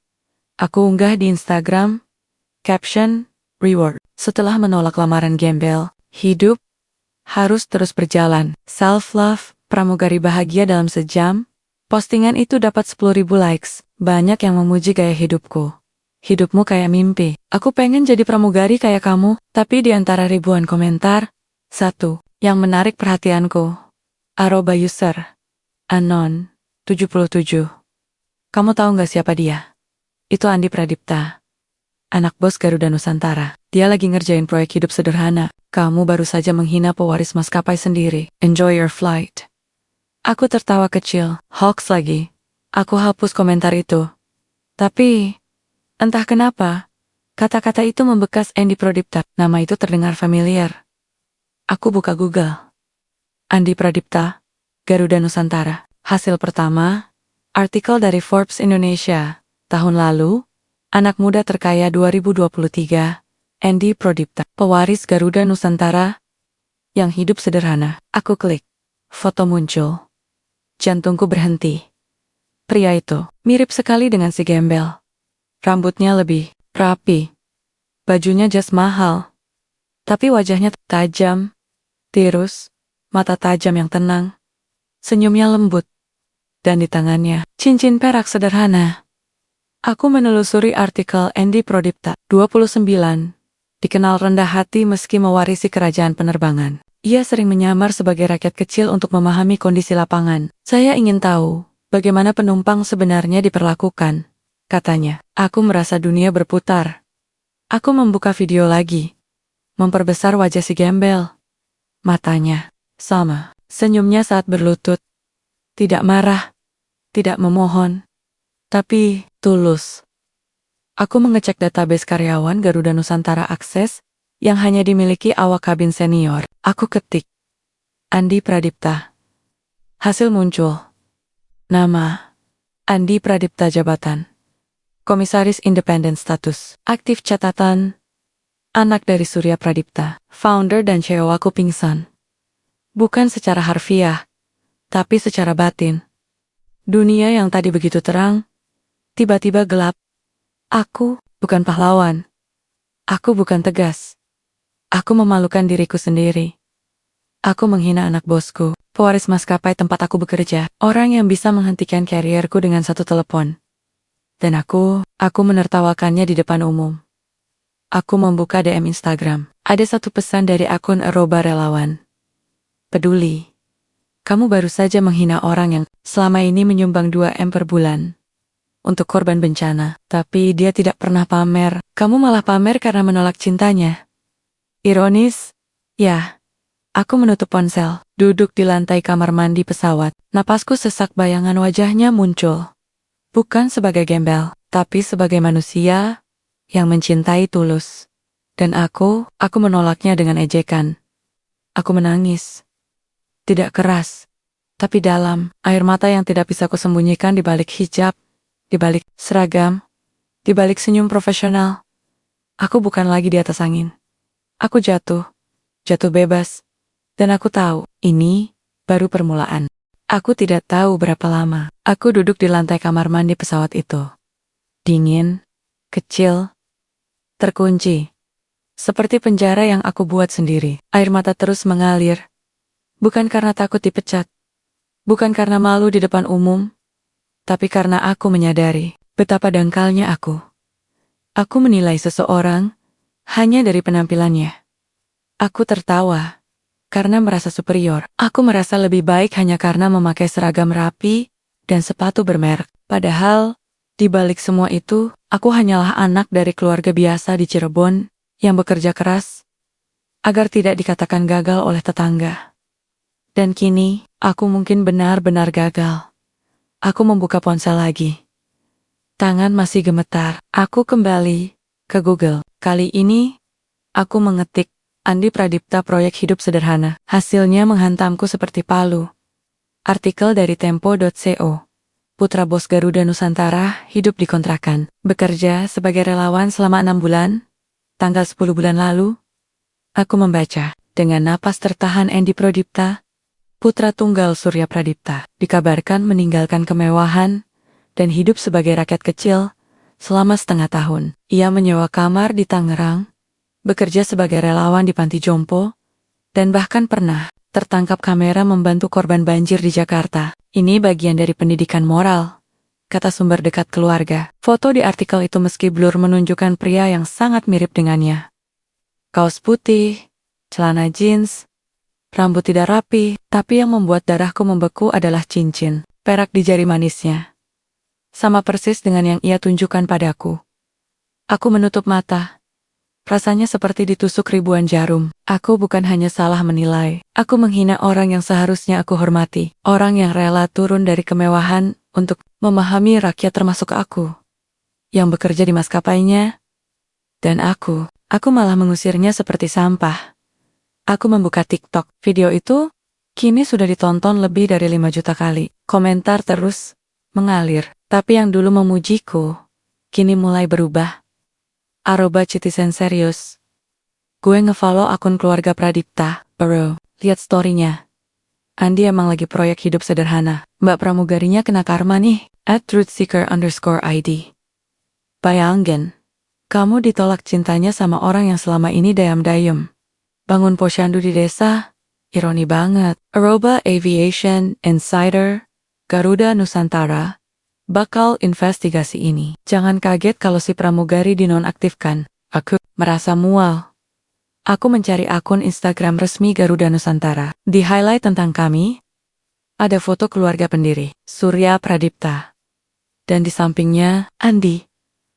aku unggah di Instagram, caption, reward. Setelah menolak lamaran gembel, hidup harus terus berjalan. Self-love, pramugari bahagia dalam sejam. Postingan itu dapat 10.000 likes. Banyak yang memuji gaya hidupku. Hidupmu kayak mimpi. Aku pengen jadi pramugari kayak kamu. Tapi di antara ribuan komentar, satu yang menarik perhatianku. Arroba user Anon 77. Kamu tahu nggak siapa dia? Itu Andi Pradipta, anak bos Garuda Nusantara. Dia lagi ngerjain proyek hidup sederhana. Kamu baru saja menghina pewaris maskapai sendiri. Enjoy your flight. Aku tertawa kecil. Hoax lagi. Aku hapus komentar itu. Tapi, entah kenapa, kata-kata itu membekas Andi Pradipta. Nama itu terdengar familiar. Aku buka Google. Andi Pradipta, Garuda Nusantara. Hasil pertama, artikel dari Forbes Indonesia. Tahun lalu, anak muda terkaya 2023, Andi Pradipta, pewaris Garuda Nusantara yang hidup sederhana. Aku klik. Foto muncul. Jantungku berhenti. Pria itu mirip sekali dengan si gembel. Rambutnya lebih rapi. Bajunya jas mahal. Tapi wajahnya tajam, tirus, mata tajam yang tenang. Senyumnya lembut. Dan di tangannya, cincin perak sederhana. Aku menelusuri artikel Andi Pradipta, 29. Dikenal rendah hati meski mewarisi kerajaan penerbangan. Ia sering menyamar sebagai rakyat kecil untuk memahami kondisi lapangan. Saya ingin tahu, bagaimana penumpang sebenarnya diperlakukan. Katanya, aku merasa dunia berputar. Aku membuka video lagi. Memperbesar wajah si gembel. Matanya, sama. Senyumnya saat berlutut. Tidak marah. Tidak memohon. Tapi, tulus. Aku mengecek database karyawan Garuda Nusantara Akses yang hanya dimiliki awak kabin senior. Aku ketik Andi Pradipta. Hasil muncul. Nama Andi Pradipta, jabatan Komisaris Independen, status aktif, catatan anak dari Surya Pradipta, founder dan CEO. Aku pingsan. Bukan secara harfiah, tapi secara batin. Dunia yang tadi begitu terang, tiba-tiba gelap. Aku bukan pahlawan. Aku bukan tegas. Aku memalukan diriku sendiri. Aku menghina anak bosku, pewaris maskapai tempat aku bekerja, orang yang bisa menghentikan karierku dengan satu telepon. Dan aku menertawakannya di depan umum. Aku membuka DM Instagram. Ada satu pesan dari akun @relawan. Peduli. Kamu baru saja menghina orang yang selama ini menyumbang 2 M per bulan untuk korban bencana. Tapi dia tidak pernah pamer. Kamu malah pamer karena menolak cintanya. Ironis? Ya. Aku menutup ponsel, duduk di lantai kamar mandi pesawat. Napasku sesak, bayangan wajahnya muncul. Bukan sebagai gembel, tapi sebagai manusia yang mencintai tulus. Dan aku menolaknya dengan ejekan. Aku menangis. Tidak keras, tapi dalam. Air mata yang tidak bisa kusembunyikan di balik hijab, di balik seragam, di balik senyum profesional. Aku bukan lagi di atas angin. Aku jatuh bebas. Dan aku tahu, ini baru permulaan. Aku tidak tahu berapa lama. Aku duduk di lantai kamar mandi pesawat itu. Dingin, kecil, terkunci. Seperti penjara yang aku buat sendiri. Air mata terus mengalir. Bukan karena takut dipecat. Bukan karena malu di depan umum. Tapi karena aku menyadari betapa dangkalnya aku. Aku menilai seseorang hanya dari penampilannya. Aku tertawa karena merasa superior. Aku merasa lebih baik hanya karena memakai seragam rapi dan sepatu bermerek. Padahal, di balik semua itu, aku hanyalah anak dari keluarga biasa di Cirebon yang bekerja keras agar tidak dikatakan gagal oleh tetangga. Dan kini, aku mungkin benar-benar gagal. Aku membuka ponsel lagi. Tangan masih gemetar. Aku kembali ke Google. Kali ini, aku mengetik Andi Pradipta, proyek hidup sederhana. Hasilnya menghantamku seperti palu. Artikel dari Tempo.co. Putra bos Garuda Nusantara hidup di kontrakan. Bekerja sebagai relawan selama 6 bulan. Tanggal 10 bulan lalu. Aku membaca. Dengan napas tertahan, Andi Pradipta, putra tunggal Surya Pradipta, dikabarkan meninggalkan kemewahan, dan hidup sebagai rakyat kecil selama setengah tahun. Ia menyewa kamar di Tangerang, bekerja sebagai relawan di panti jompo, dan bahkan pernah tertangkap kamera membantu korban banjir di Jakarta. Ini bagian dari pendidikan moral, kata sumber dekat keluarga. Foto di artikel itu meski blur menunjukkan pria yang sangat mirip dengannya. Kaos putih, celana jeans, rambut tidak rapi, tapi yang membuat darahku membeku adalah cincin perak di jari manisnya. Sama persis dengan yang ia tunjukkan padaku. Aku menutup mata. Rasanya seperti ditusuk ribuan jarum. Aku bukan hanya salah menilai. Aku menghina orang yang seharusnya aku hormati. Orang yang rela turun dari kemewahan untuk memahami rakyat termasuk aku, yang bekerja di maskapainya. Dan aku malah mengusirnya seperti sampah. Aku membuka TikTok. Video itu kini sudah ditonton lebih dari 5 juta kali. Komentar terus mengalir. Tapi yang dulu memujiku, kini mulai berubah. @citizen serius. Gue ngefollow akun keluarga Pradipta, bro. Lihat story-nya. Andi emang lagi proyek hidup sederhana. Mbak pramugarinya kena karma nih. @truthseeker_id. Bayangin, kamu ditolak cintanya sama orang yang selama ini dayam-dayem. Bangun posyandu di desa, ironi banget. Aroba Aviation Insider, Garuda Nusantara, bakal investigasi ini. Jangan kaget kalau si pramugari dinonaktifkan. Aku merasa mual. Aku mencari akun Instagram resmi Garuda Nusantara. Di highlight tentang kami, ada foto keluarga pendiri, Surya Pradipta. Dan di sampingnya, Andi.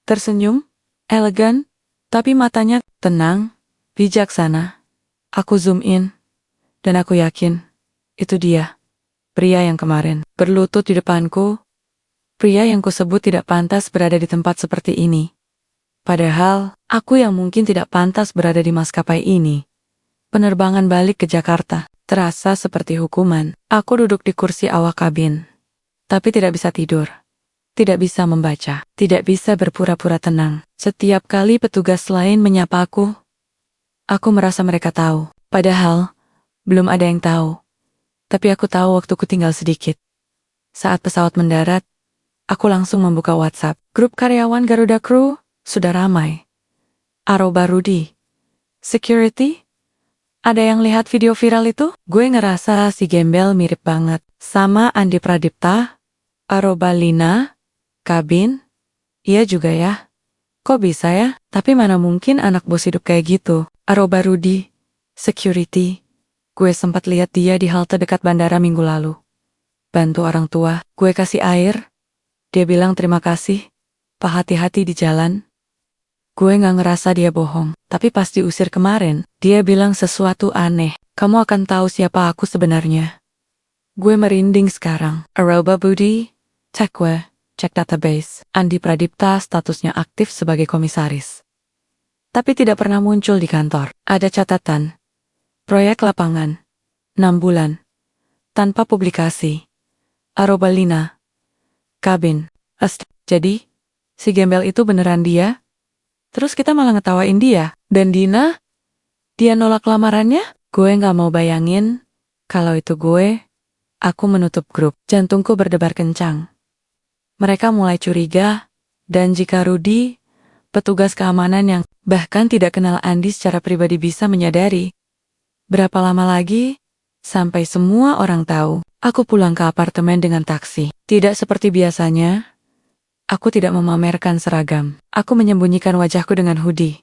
Tersenyum, elegan, tapi matanya tenang, bijaksana. Aku zoom in, dan aku yakin, itu dia. Pria yang kemarin berlutut di depanku. Pria yang kusebut tidak pantas berada di tempat seperti ini. Padahal, aku yang mungkin tidak pantas berada di maskapai ini. Penerbangan balik ke Jakarta terasa seperti hukuman. Aku duduk di kursi awak kabin. Tapi tidak bisa tidur. Tidak bisa membaca. Tidak bisa berpura-pura tenang. Setiap kali petugas lain menyapa aku merasa mereka tahu. Padahal, belum ada yang tahu. Tapi aku tahu waktuku tinggal sedikit. Saat pesawat mendarat, aku langsung membuka WhatsApp. Grup karyawan Garuda Crew sudah ramai. @Rudi. Security? Ada yang lihat video viral itu? Gue ngerasa si gembel mirip banget sama Andi Pradipta. @Lina. Kabin? Iya juga ya. Kok bisa ya? Tapi mana mungkin anak bos hidup kayak gitu. @Rudi. Security. Gue sempat lihat dia di halte dekat bandara minggu lalu. Bantu orang tua. Gue kasih air. Dia bilang terima kasih, Pak, hati-hati di jalan. Gue gak ngerasa dia bohong, tapi pas diusir kemarin, dia bilang sesuatu aneh. Kamu akan tahu siapa aku sebenarnya. Gue merinding sekarang. Aroba Budi, Tekwe, cek database. Andi Pradipta statusnya aktif sebagai komisaris. Tapi tidak pernah muncul di kantor. Ada catatan. Proyek lapangan. 6 bulan. Tanpa publikasi. Lina. Kabin. Jadi, si gembel itu beneran dia? Terus kita malah ngetawain dia. Dan Dina? Dia nolak lamarannya? Gue gak mau bayangin. Kalau itu gue, aku menutup grup. Jantungku berdebar kencang. Mereka mulai curiga. Dan jika Rudi, petugas keamanan yang bahkan tidak kenal Andi secara pribadi bisa menyadari, berapa lama lagi sampai semua orang tahu? Aku pulang ke apartemen dengan taksi. Tidak seperti biasanya. Aku tidak memamerkan seragam. Aku menyembunyikan wajahku dengan hoodie.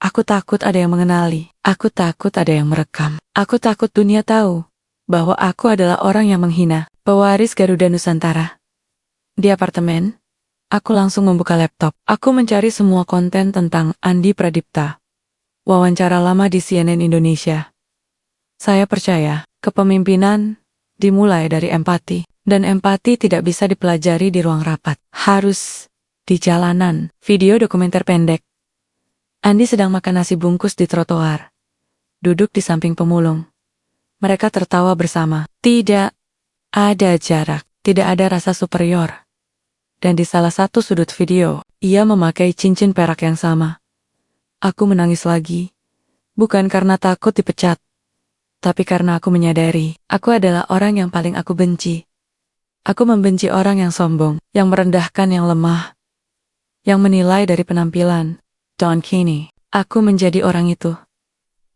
Aku takut ada yang mengenali. Aku takut ada yang merekam. Aku takut dunia tahu bahwa aku adalah orang yang menghina pewaris Garuda Nusantara. Di apartemen, aku langsung membuka laptop. Aku mencari semua konten tentang Andi Pradipta. Wawancara lama di CNN Indonesia. Saya percaya, kepemimpinan dimulai dari empati. Dan empati tidak bisa dipelajari di ruang rapat. Harus di jalanan. Video dokumenter pendek. Andi sedang makan nasi bungkus di trotoar. Duduk di samping pemulung. Mereka tertawa bersama. Tidak ada jarak. Tidak ada rasa superior. Dan di salah satu sudut video, ia memakai cincin perak yang sama. Aku menangis lagi. Bukan karena takut dipecat. Tapi karena aku menyadari, aku adalah orang yang paling aku benci. Aku membenci orang yang sombong, yang merendahkan yang lemah, yang menilai dari penampilan. Don Kini. Aku menjadi orang itu.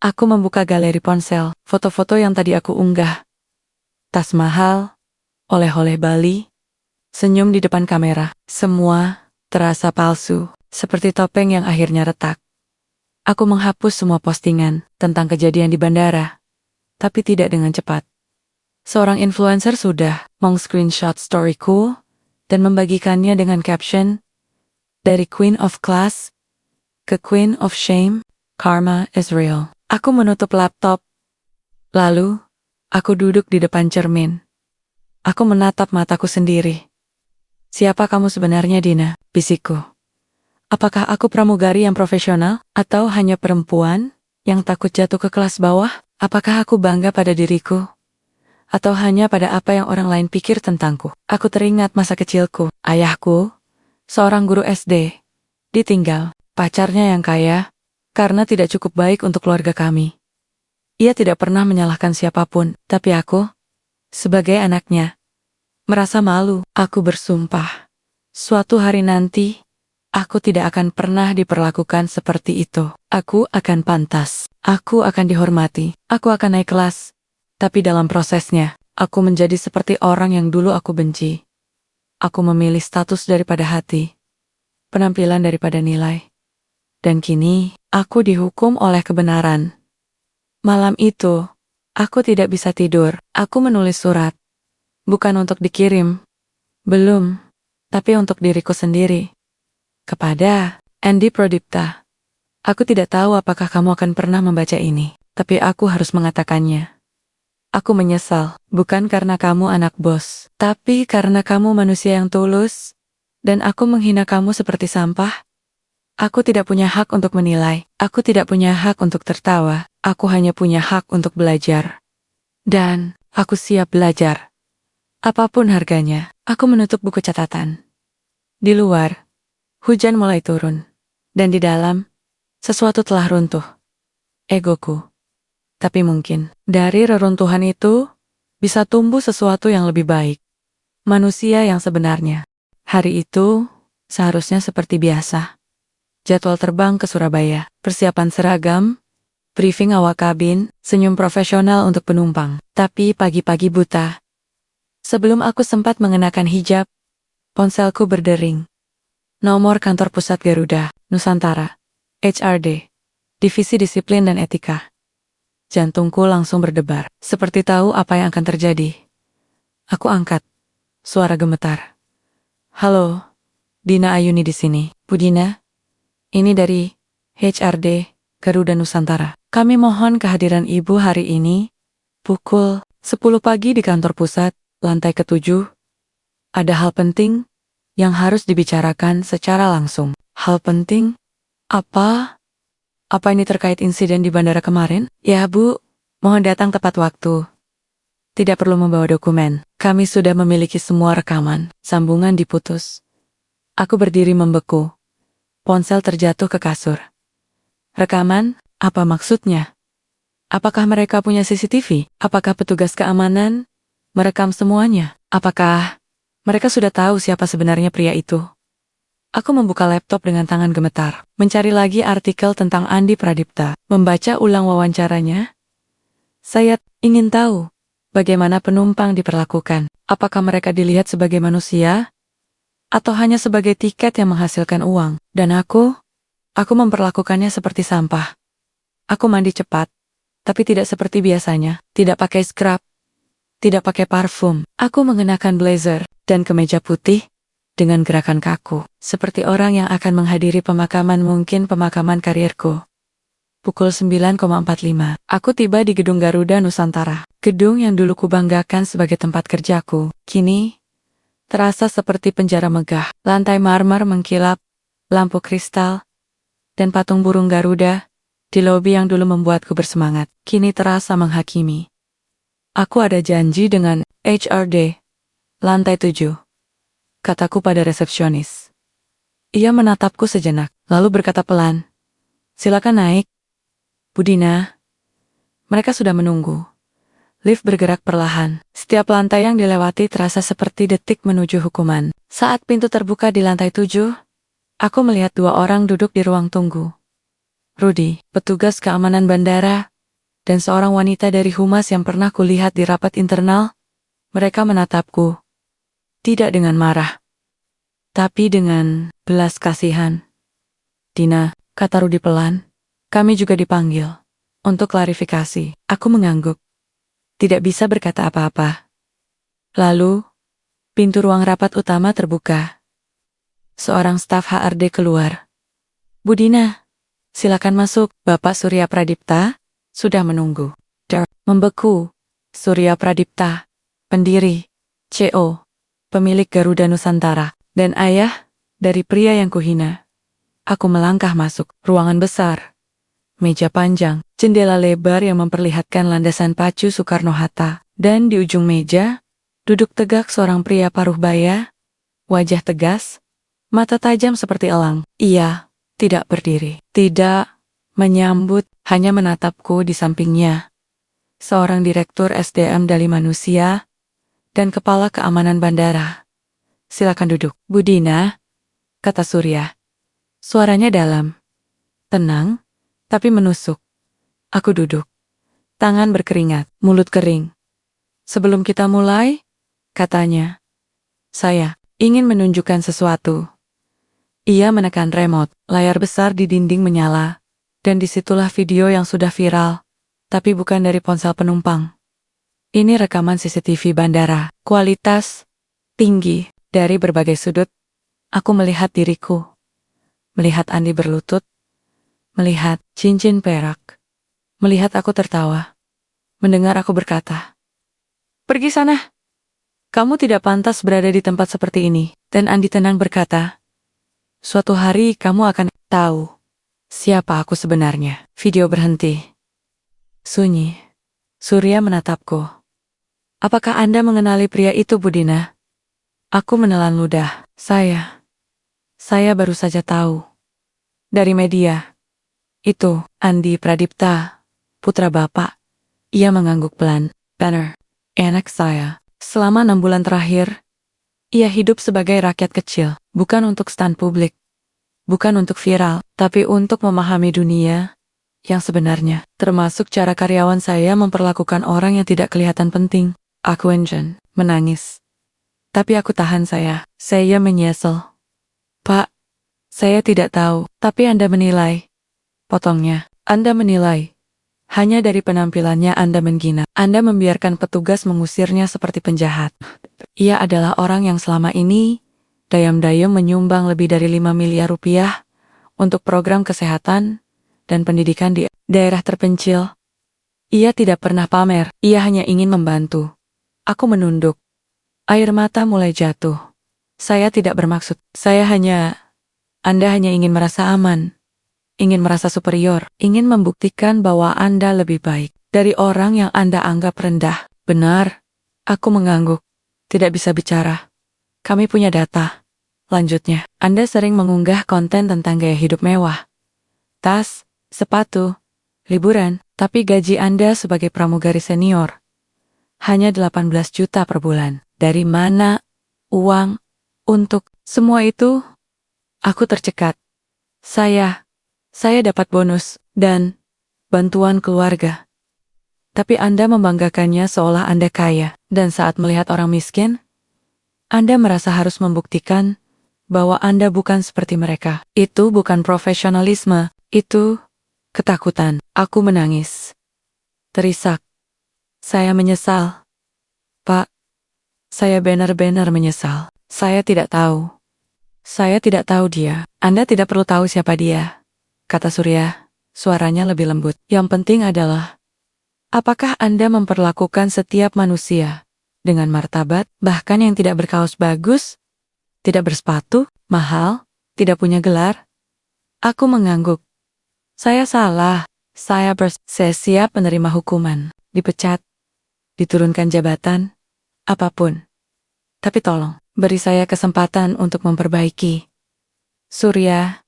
Aku membuka galeri ponsel, foto-foto yang tadi aku unggah. Tas mahal, oleh-oleh Bali, senyum di depan kamera. Semua terasa palsu, seperti topeng yang akhirnya retak. Aku menghapus semua postingan tentang kejadian di bandara, tapi tidak dengan cepat. Seorang influencer sudah meng-screenshot storyku dan membagikannya dengan caption, "Dari Queen of Class ke Queen of Shame, Karma is real." Aku menutup laptop. Lalu, aku duduk di depan cermin. Aku menatap mataku sendiri. "Siapa kamu sebenarnya, Dina?" bisikku. "Apakah aku pramugari yang profesional, atau hanya perempuan yang takut jatuh ke kelas bawah? Apakah aku bangga pada diriku, atau hanya pada apa yang orang lain pikir tentangku?" Aku teringat masa kecilku. Ayahku, seorang guru SD, ditinggal pacarnya yang kaya karena tidak cukup baik untuk keluarga kami. Ia tidak pernah menyalahkan siapapun, tapi aku, sebagai anaknya, merasa malu. Aku bersumpah, suatu hari nanti, aku tidak akan pernah diperlakukan seperti itu. Aku akan pantas, aku akan dihormati, aku akan naik kelas. Tapi dalam prosesnya, aku menjadi seperti orang yang dulu aku benci. Aku memilih status daripada hati, penampilan daripada nilai. Dan kini, aku dihukum oleh kebenaran. Malam itu, aku tidak bisa tidur. Aku menulis surat. Bukan untuk dikirim. Belum. Tapi untuk diriku sendiri. Kepada Andy Prodipta. Aku tidak tahu apakah kamu akan pernah membaca ini. Tapi aku harus mengatakannya. Aku menyesal. Bukan karena kamu anak bos. Tapi karena kamu manusia yang tulus. Dan aku menghina kamu seperti sampah. Aku tidak punya hak untuk menilai. Aku tidak punya hak untuk tertawa. Aku hanya punya hak untuk belajar. Dan aku siap belajar. Apapun harganya. Aku menutup buku catatan. Di luar, hujan mulai turun. Dan di dalam, sesuatu telah runtuh. Egoku. Tapi mungkin, dari reruntuhan itu, bisa tumbuh sesuatu yang lebih baik. Manusia yang sebenarnya. Hari itu, seharusnya seperti biasa. Jadwal terbang ke Surabaya, persiapan seragam, briefing awak kabin, senyum profesional untuk penumpang. Tapi pagi-pagi buta. Sebelum aku sempat mengenakan hijab, ponselku berdering. Nomor kantor pusat Garuda, Nusantara, HRD, Divisi Disiplin dan Etika. Jantungku langsung berdebar, seperti tahu apa yang akan terjadi. Aku angkat, suara gemetar. "Halo, Dina Ayuni di sini." "Bu Dina, ini dari HRD Garuda Nusantara. Kami mohon kehadiran Ibu hari ini, pukul 10 pagi di kantor pusat, lantai ke-7. Ada hal penting yang harus dibicarakan secara langsung." "Hal penting? Apa? Apa ini terkait insiden di bandara kemarin?" "Ya Bu, mohon datang tepat waktu. Tidak perlu membawa dokumen. Kami sudah memiliki semua rekaman." Sambungan diputus. Aku berdiri membeku. Ponsel terjatuh ke kasur. Rekaman? Apa maksudnya? Apakah mereka punya CCTV? Apakah petugas keamanan merekam semuanya? Apakah mereka sudah tahu siapa sebenarnya pria itu? Aku membuka laptop dengan tangan gemetar, mencari lagi artikel tentang Andi Pradipta, membaca ulang wawancaranya. Saya ingin tahu bagaimana penumpang diperlakukan. Apakah mereka dilihat sebagai manusia? Atau hanya sebagai tiket yang menghasilkan uang? Dan aku memperlakukannya seperti sampah. Aku mandi cepat, tapi tidak seperti biasanya. Tidak pakai scrub, tidak pakai parfum. Aku mengenakan blazer dan kemeja putih dengan gerakan kaku, seperti orang yang akan menghadiri pemakaman, mungkin pemakaman karirku. Pukul 9.45, aku tiba di gedung Garuda Nusantara. Gedung yang dulu kubanggakan sebagai tempat kerjaku, kini terasa seperti penjara megah. Lantai marmer mengkilap, lampu kristal, dan patung burung Garuda di lobi yang dulu membuatku bersemangat, kini terasa menghakimi. Aku ada janji dengan HRD, lantai 7. Kataku pada resepsionis. Ia menatapku sejenak, lalu berkata pelan, "Silakan naik, Bu Dina. Mereka sudah menunggu." Lift bergerak perlahan. Setiap lantai yang dilewati terasa seperti detik menuju hukuman. Saat pintu terbuka di lantai 7, aku melihat 2 orang duduk di ruang tunggu. Rudy, petugas keamanan bandara, dan seorang wanita dari humas yang pernah kulihat di rapat internal. Mereka menatapku. Tidak dengan marah, tapi dengan belas kasihan. Dina, kata Rudy pelan. Kami juga dipanggil. Untuk klarifikasi, aku mengangguk. Tidak bisa berkata apa-apa. Lalu, pintu ruang rapat utama terbuka. Seorang staf HRD keluar. Bu Dina, silakan masuk. Bapak Surya Pradipta sudah menunggu. Membeku. Surya Pradipta, pendiri, CO, pemilik Garuda Nusantara, dan ayah dari pria yang kuhina. Aku melangkah masuk ruangan besar. Meja panjang, jendela lebar yang memperlihatkan landasan pacu Soekarno-Hatta, dan di ujung meja, duduk tegak seorang pria paruh baya, wajah tegas, mata tajam seperti elang. Ia tidak berdiri, tidak menyambut, hanya menatapku di sampingnya. Seorang direktur SDM Dali Manusia dan kepala keamanan bandara. Silakan duduk. Bu Dina, kata Surya. Suaranya dalam, tenang, tapi menusuk. Aku duduk. Tangan berkeringat, mulut kering. Sebelum kita mulai, katanya, saya ingin menunjukkan sesuatu. Ia menekan remote, layar besar di dinding menyala, dan disitulah video yang sudah viral, tapi bukan dari ponsel penumpang. Ini rekaman CCTV bandara, kualitas tinggi, dari berbagai sudut. Aku melihat diriku, melihat Andi berlutut, melihat cincin perak, melihat aku tertawa, mendengar aku berkata, "Pergi sana. Kamu tidak pantas berada di tempat seperti ini." Dan Andi tenang berkata, "Suatu hari kamu akan tahu siapa aku sebenarnya." Video berhenti. Sunyi. Surya menatapku. Apakah Anda mengenali pria itu, Bu Dina? Aku menelan ludah. Saya baru saja tahu. Dari media. Itu, Andi Pradipta, putra Bapak. Ia mengangguk pelan. Banner. Anak saya. Selama 6 bulan terakhir, ia hidup sebagai rakyat kecil. Bukan untuk stan publik. Bukan untuk viral, tapi untuk memahami dunia yang sebenarnya. Termasuk cara karyawan saya memperlakukan orang yang tidak kelihatan penting. Aku enggan, menangis. Tapi aku tahan saya. Saya menyesal. Pak, saya tidak tahu, tapi Anda menilai. Potongnya, Anda menilai. Hanya dari penampilannya Anda menghina. Anda membiarkan petugas mengusirnya seperti penjahat. Ia adalah orang yang selama ini dayam-dayam menyumbang lebih dari 5 miliar rupiah untuk program kesehatan dan pendidikan di daerah terpencil. Ia tidak pernah pamer, ia hanya ingin membantu. Aku menunduk. Air mata mulai jatuh. Saya tidak bermaksud, Anda hanya ingin merasa aman. Ingin merasa superior, ingin membuktikan bahwa Anda lebih baik dari orang yang Anda anggap rendah. Benar, aku mengangguk. Tidak bisa bicara. Kami punya data. Lanjutnya, Anda sering mengunggah konten tentang gaya hidup mewah. Tas, sepatu, liburan, tapi gaji Anda sebagai pramugari senior hanya 18 juta per bulan. Dari mana uang untuk semua itu? Aku tercekat. Saya dapat bonus dan bantuan keluarga. Tapi Anda membanggakannya seolah Anda kaya, dan saat melihat orang miskin, Anda merasa harus membuktikan bahwa Anda bukan seperti mereka. Itu bukan profesionalisme, itu ketakutan. Aku menangis. Terisak. Saya menyesal. Pak, saya benar-benar menyesal. Saya tidak tahu. Saya tidak tahu dia. Anda tidak perlu tahu siapa dia, kata Surya, suaranya lebih lembut. Yang penting adalah, apakah Anda memperlakukan setiap manusia dengan martabat, bahkan yang tidak berkaos bagus, tidak bersepatu, mahal, tidak punya gelar? Aku mengangguk. Saya salah. Saya siap menerima hukuman, dipecat, diturunkan jabatan, apapun. Tapi tolong, beri saya kesempatan untuk memperbaiki. Surya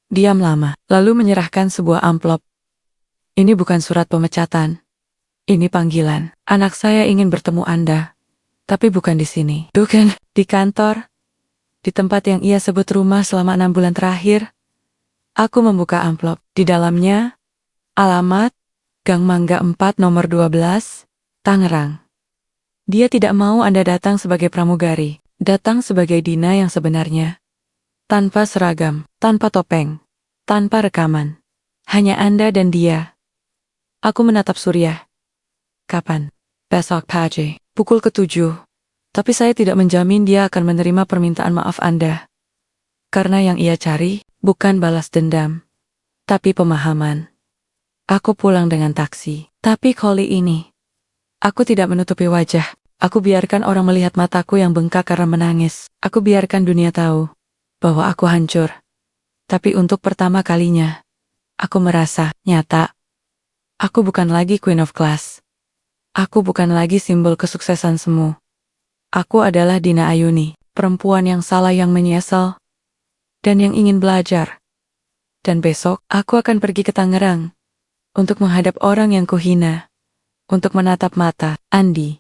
diam lama, lalu menyerahkan sebuah amplop. Ini bukan surat pemecatan. Ini panggilan. Anak saya ingin bertemu Anda. Tapi bukan di sini. Bukan, di kantor. Di tempat yang ia sebut rumah selama 6 bulan terakhir. Aku membuka amplop. Di dalamnya, alamat, Gang Mangga 4 nomor 12, Tangerang. Dia tidak mau Anda datang sebagai pramugari. Datang sebagai Dina yang sebenarnya. Tanpa seragam, tanpa topeng, tanpa rekaman. Hanya Anda dan dia. Aku menatap Surya. Kapan? Besok pagi, pukul ke-7. Tapi saya tidak menjamin dia akan menerima permintaan maaf Anda. Karena yang ia cari, bukan balas dendam. Tapi pemahaman. Aku pulang dengan taksi. Tapi kali ini, aku tidak menutupi wajah. Aku biarkan orang melihat mataku yang bengkak karena menangis. Aku biarkan dunia tahu bahwa aku hancur. Tapi untuk pertama kalinya, aku merasa nyata. Aku bukan lagi Queen of Class. Aku bukan lagi simbol kesuksesan semu. Aku adalah Dina Ayuni, perempuan yang salah yang menyesal, dan yang ingin belajar. Dan besok, aku akan pergi ke Tangerang, untuk menghadap orang yang kuhina, untuk menatap mata Andi,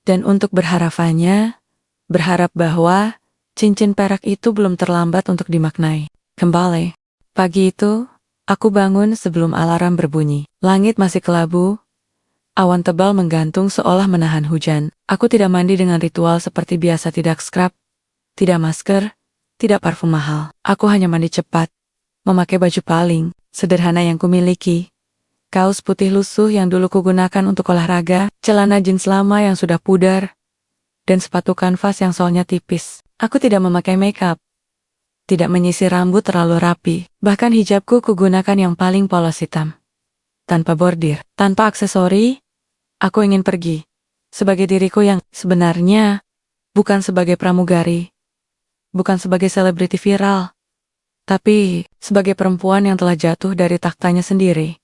dan untuk berharap bahwa cincin perak itu belum terlambat untuk dimaknai. Kembali. Pagi itu, aku bangun sebelum alarm berbunyi. Langit masih kelabu. Awan tebal menggantung seolah menahan hujan. Aku tidak mandi dengan ritual seperti biasa, tidak scrub, tidak masker, tidak parfum mahal. Aku hanya mandi cepat, memakai baju paling sederhana yang kumiliki. Kaos putih lusuh yang dulu kugunakan untuk olahraga, celana jeans lama yang sudah pudar, dan sepatu kanvas yang solnya tipis. Aku tidak memakai makeup, tidak menyisir rambut terlalu rapi, bahkan hijabku kugunakan yang paling polos hitam. Tanpa bordir, tanpa aksesori, aku ingin pergi. Sebagai diriku yang sebenarnya, bukan sebagai pramugari, bukan sebagai selebriti viral, tapi sebagai perempuan yang telah jatuh dari taktanya sendiri.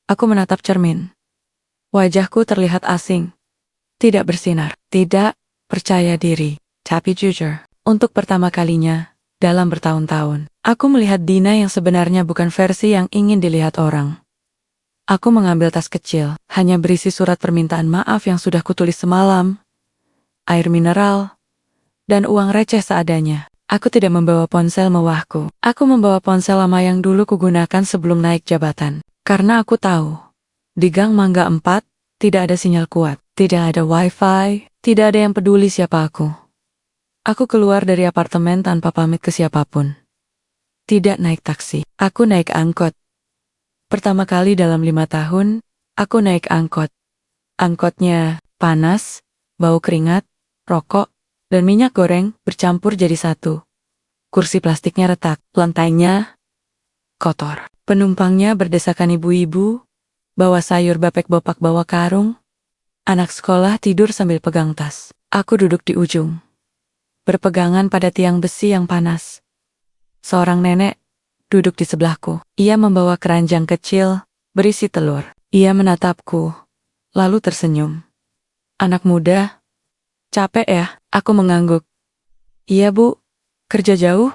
Aku menatap cermin. Wajahku terlihat asing, tidak bersinar, tidak percaya diri, tapi jujur. Untuk pertama kalinya, dalam bertahun-tahun, aku melihat Dina yang sebenarnya bukan versi yang ingin dilihat orang. Aku mengambil tas kecil, hanya berisi surat permintaan maaf yang sudah kutulis semalam, air mineral, dan uang receh seadanya. Aku tidak membawa ponsel mewahku. Aku membawa ponsel lama yang dulu kugunakan sebelum naik jabatan. Karena aku tahu, di Gang Mangga 4, tidak ada sinyal kuat, tidak ada wifi, tidak ada yang peduli siapa aku. Aku keluar dari apartemen tanpa pamit ke siapapun. Tidak naik taksi, aku naik angkot. Pertama kali dalam 5 tahun, aku naik angkot. Angkotnya panas, bau keringat, rokok, dan minyak goreng bercampur jadi satu. Kursi plastiknya retak, lantainya kotor. Penumpangnya berdesakan ibu-ibu, bawa sayur bapek-bopak bawa karung. Anak sekolah tidur sambil pegang tas. Aku duduk di ujung, berpegangan pada tiang besi yang panas. Seorang nenek duduk di sebelahku. Ia membawa keranjang kecil, berisi telur. Ia menatapku, lalu tersenyum. Anak muda, capek ya? Aku mengangguk. Iya bu, kerja jauh?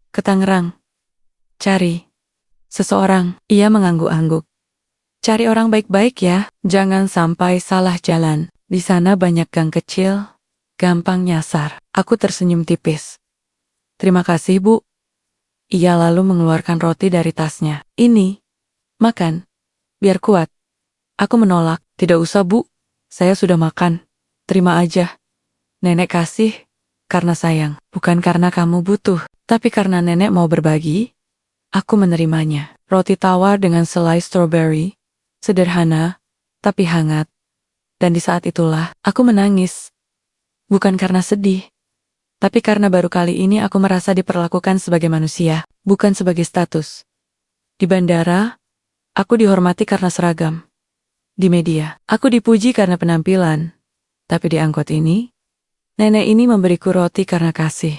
Ke Tangerang. Cari seseorang. Ia mengangguk-angguk. Cari orang baik-baik ya, jangan sampai salah jalan. Di sana banyak gang kecil, gampang nyasar. Aku tersenyum tipis. Terima kasih bu. Ia lalu mengeluarkan roti dari tasnya. Ini, makan, biar kuat. Aku menolak. Tidak usah bu, saya sudah makan. Terima aja. Nenek kasih, karena sayang. Bukan karena kamu butuh, tapi karena nenek mau berbagi. Aku menerimanya. Roti tawar dengan selai strawberry, sederhana, tapi hangat. Dan di saat itulah, aku menangis. Bukan karena sedih, tapi karena baru kali ini aku merasa diperlakukan sebagai manusia, bukan sebagai status. Di bandara, aku dihormati karena seragam. Di media, aku dipuji karena penampilan. Tapi di angkot ini, nenek ini memberiku roti karena kasih.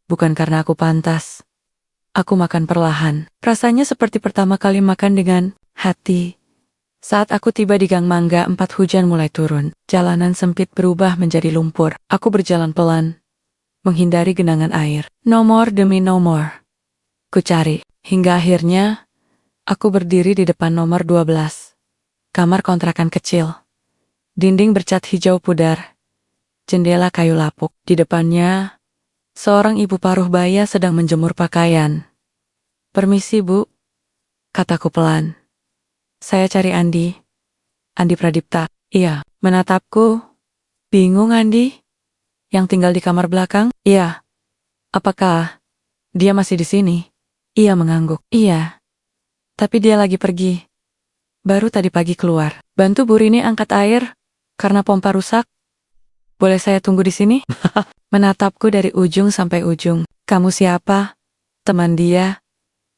Bukan karena aku pantas. Aku makan perlahan. Rasanya seperti pertama kali makan dengan hati. Saat aku tiba di Gang Mangga 4, hujan mulai turun. Jalanan sempit berubah menjadi lumpur. Aku berjalan pelan, menghindari genangan air. Nomor demi nomor. Ku cari, hingga akhirnya, aku berdiri di depan nomor 12. Kamar kontrakan kecil. Dinding bercat hijau pudar. Jendela kayu lapuk. Di depannya, seorang ibu paruh baya sedang menjemur pakaian. "Permisi, Bu," kataku pelan. "Saya cari Andi." "Andi Pradipta." "Iya." Menatapku. "Bingung, Andi? Yang tinggal di kamar belakang?" "Iya." "Apakah dia masih di sini?" Ia mengangguk. "Iya. Tapi dia lagi pergi. Baru tadi pagi keluar. Bantu Bu Rini angkat air, karena pompa rusak. Boleh saya tunggu di sini?" Menatapku dari ujung sampai ujung. "Kamu siapa? Teman dia?"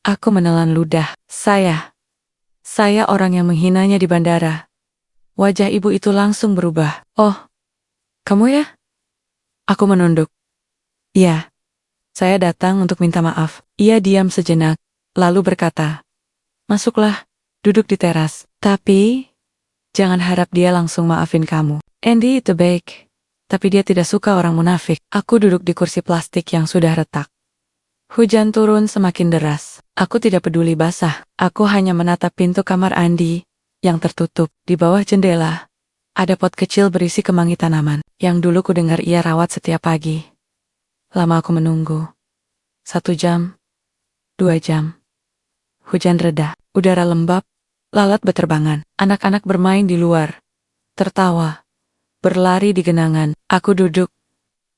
Aku menelan ludah. Saya orang yang menghinanya di bandara." Wajah ibu itu langsung berubah. "Oh, kamu ya?" Aku menunduk. "Iya. Saya datang untuk minta maaf." Ia diam sejenak, lalu berkata, "Masuklah, duduk di teras. Tapi, jangan harap dia langsung maafin kamu. Andy itu baik, tapi dia tidak suka orang munafik." Aku duduk di kursi plastik yang sudah retak. Hujan turun semakin deras. Aku tidak peduli basah. Aku hanya menatap pintu kamar Andi yang tertutup. Di bawah jendela, ada pot kecil berisi kemangi tanaman yang dulu kudengar ia rawat setiap pagi. Lama aku menunggu. 1 jam, 2 jam. Hujan reda, udara lembab, lalat beterbangan. Anak-anak bermain di luar, tertawa, berlari di genangan. Aku duduk,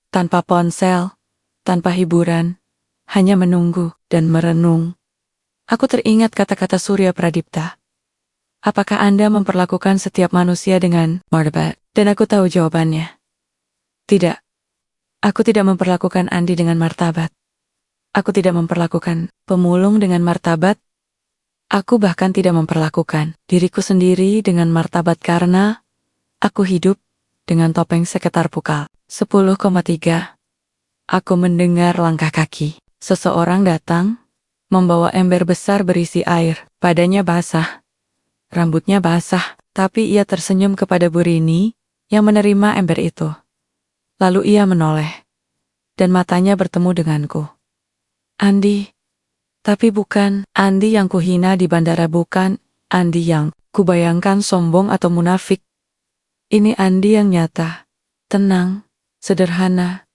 tanpa ponsel, tanpa hiburan, hanya menunggu dan merenung. Aku teringat kata-kata Surya Pradipta. "Apakah Anda memperlakukan setiap manusia dengan martabat?" Dan aku tahu jawabannya. Tidak. Aku tidak memperlakukan Andi dengan martabat. Aku tidak memperlakukan pemulung dengan martabat. Aku bahkan tidak memperlakukan diriku sendiri dengan martabat karena aku hidup dengan topeng sekitar pukal. 10,3. Aku mendengar langkah kaki. Seseorang datang, membawa ember besar berisi air. Badannya basah, rambutnya basah, tapi ia tersenyum kepada Bu Rini yang menerima ember itu. Lalu ia menoleh, dan matanya bertemu denganku. "Andi." Tapi bukan Andi yang kuhina di bandara, bukan Andi yang kubayangkan sombong atau munafik. Ini Andi yang nyata, tenang, sederhana.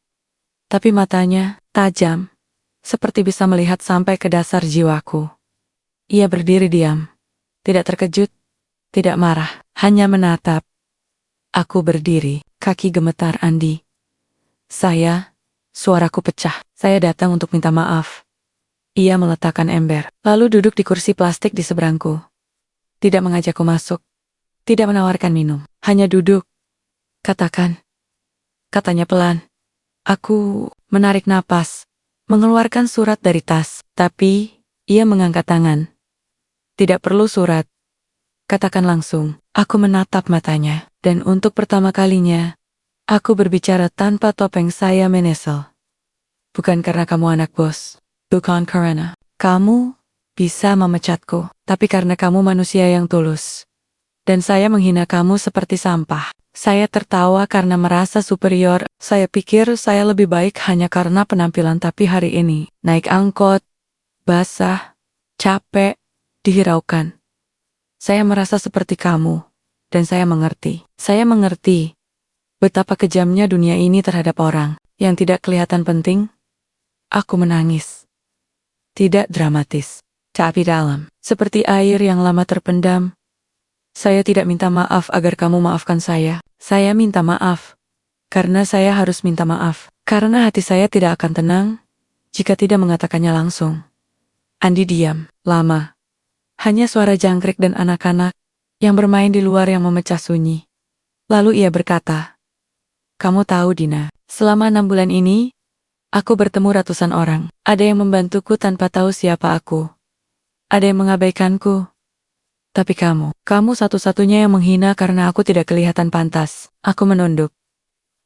Tapi matanya tajam, seperti bisa melihat sampai ke dasar jiwaku. Ia berdiri diam, tidak terkejut, tidak marah, hanya menatap. Aku berdiri, kaki gemetar. "Andi." Suaraku pecah. "Saya datang untuk minta maaf." Ia meletakkan ember, lalu duduk di kursi plastik di seberangku. Tidak mengajakku masuk, tidak menawarkan minum, hanya duduk. "Katakan," katanya pelan. Aku menarik napas, mengeluarkan surat dari tas, tapi ia mengangkat tangan. "Tidak perlu surat. Katakan langsung." Aku menatap matanya, dan untuk pertama kalinya, aku berbicara tanpa topeng. "Saya menyesal. Bukan karena kamu anak bos. Bukan karena kamu bisa memecatku, tapi karena kamu manusia yang tulus. Dan saya menghina kamu seperti sampah. Saya tertawa karena merasa superior. Saya pikir saya lebih baik hanya karena penampilan, tapi hari ini, naik angkot, basah, capek, dihiraukan. Saya merasa seperti kamu, dan saya mengerti. Saya mengerti betapa kejamnya dunia ini terhadap orang yang tidak kelihatan penting." Aku menangis. Tidak dramatis, tapi dalam, seperti air yang lama terpendam. "Saya tidak minta maaf agar kamu maafkan saya. Saya minta maaf karena saya harus minta maaf. Karena hati saya tidak akan tenang jika tidak mengatakannya langsung." Andi diam, lama. Hanya suara jangkrik dan anak-anak yang bermain di luar yang memecah sunyi. Lalu ia berkata, "Kamu tahu, Dina, selama 6 bulan ini, aku bertemu ratusan orang. Ada yang membantuku tanpa tahu siapa aku. Ada yang mengabaikanku. Tapi kamu satu-satunya yang menghina karena aku tidak kelihatan pantas." Aku menunduk.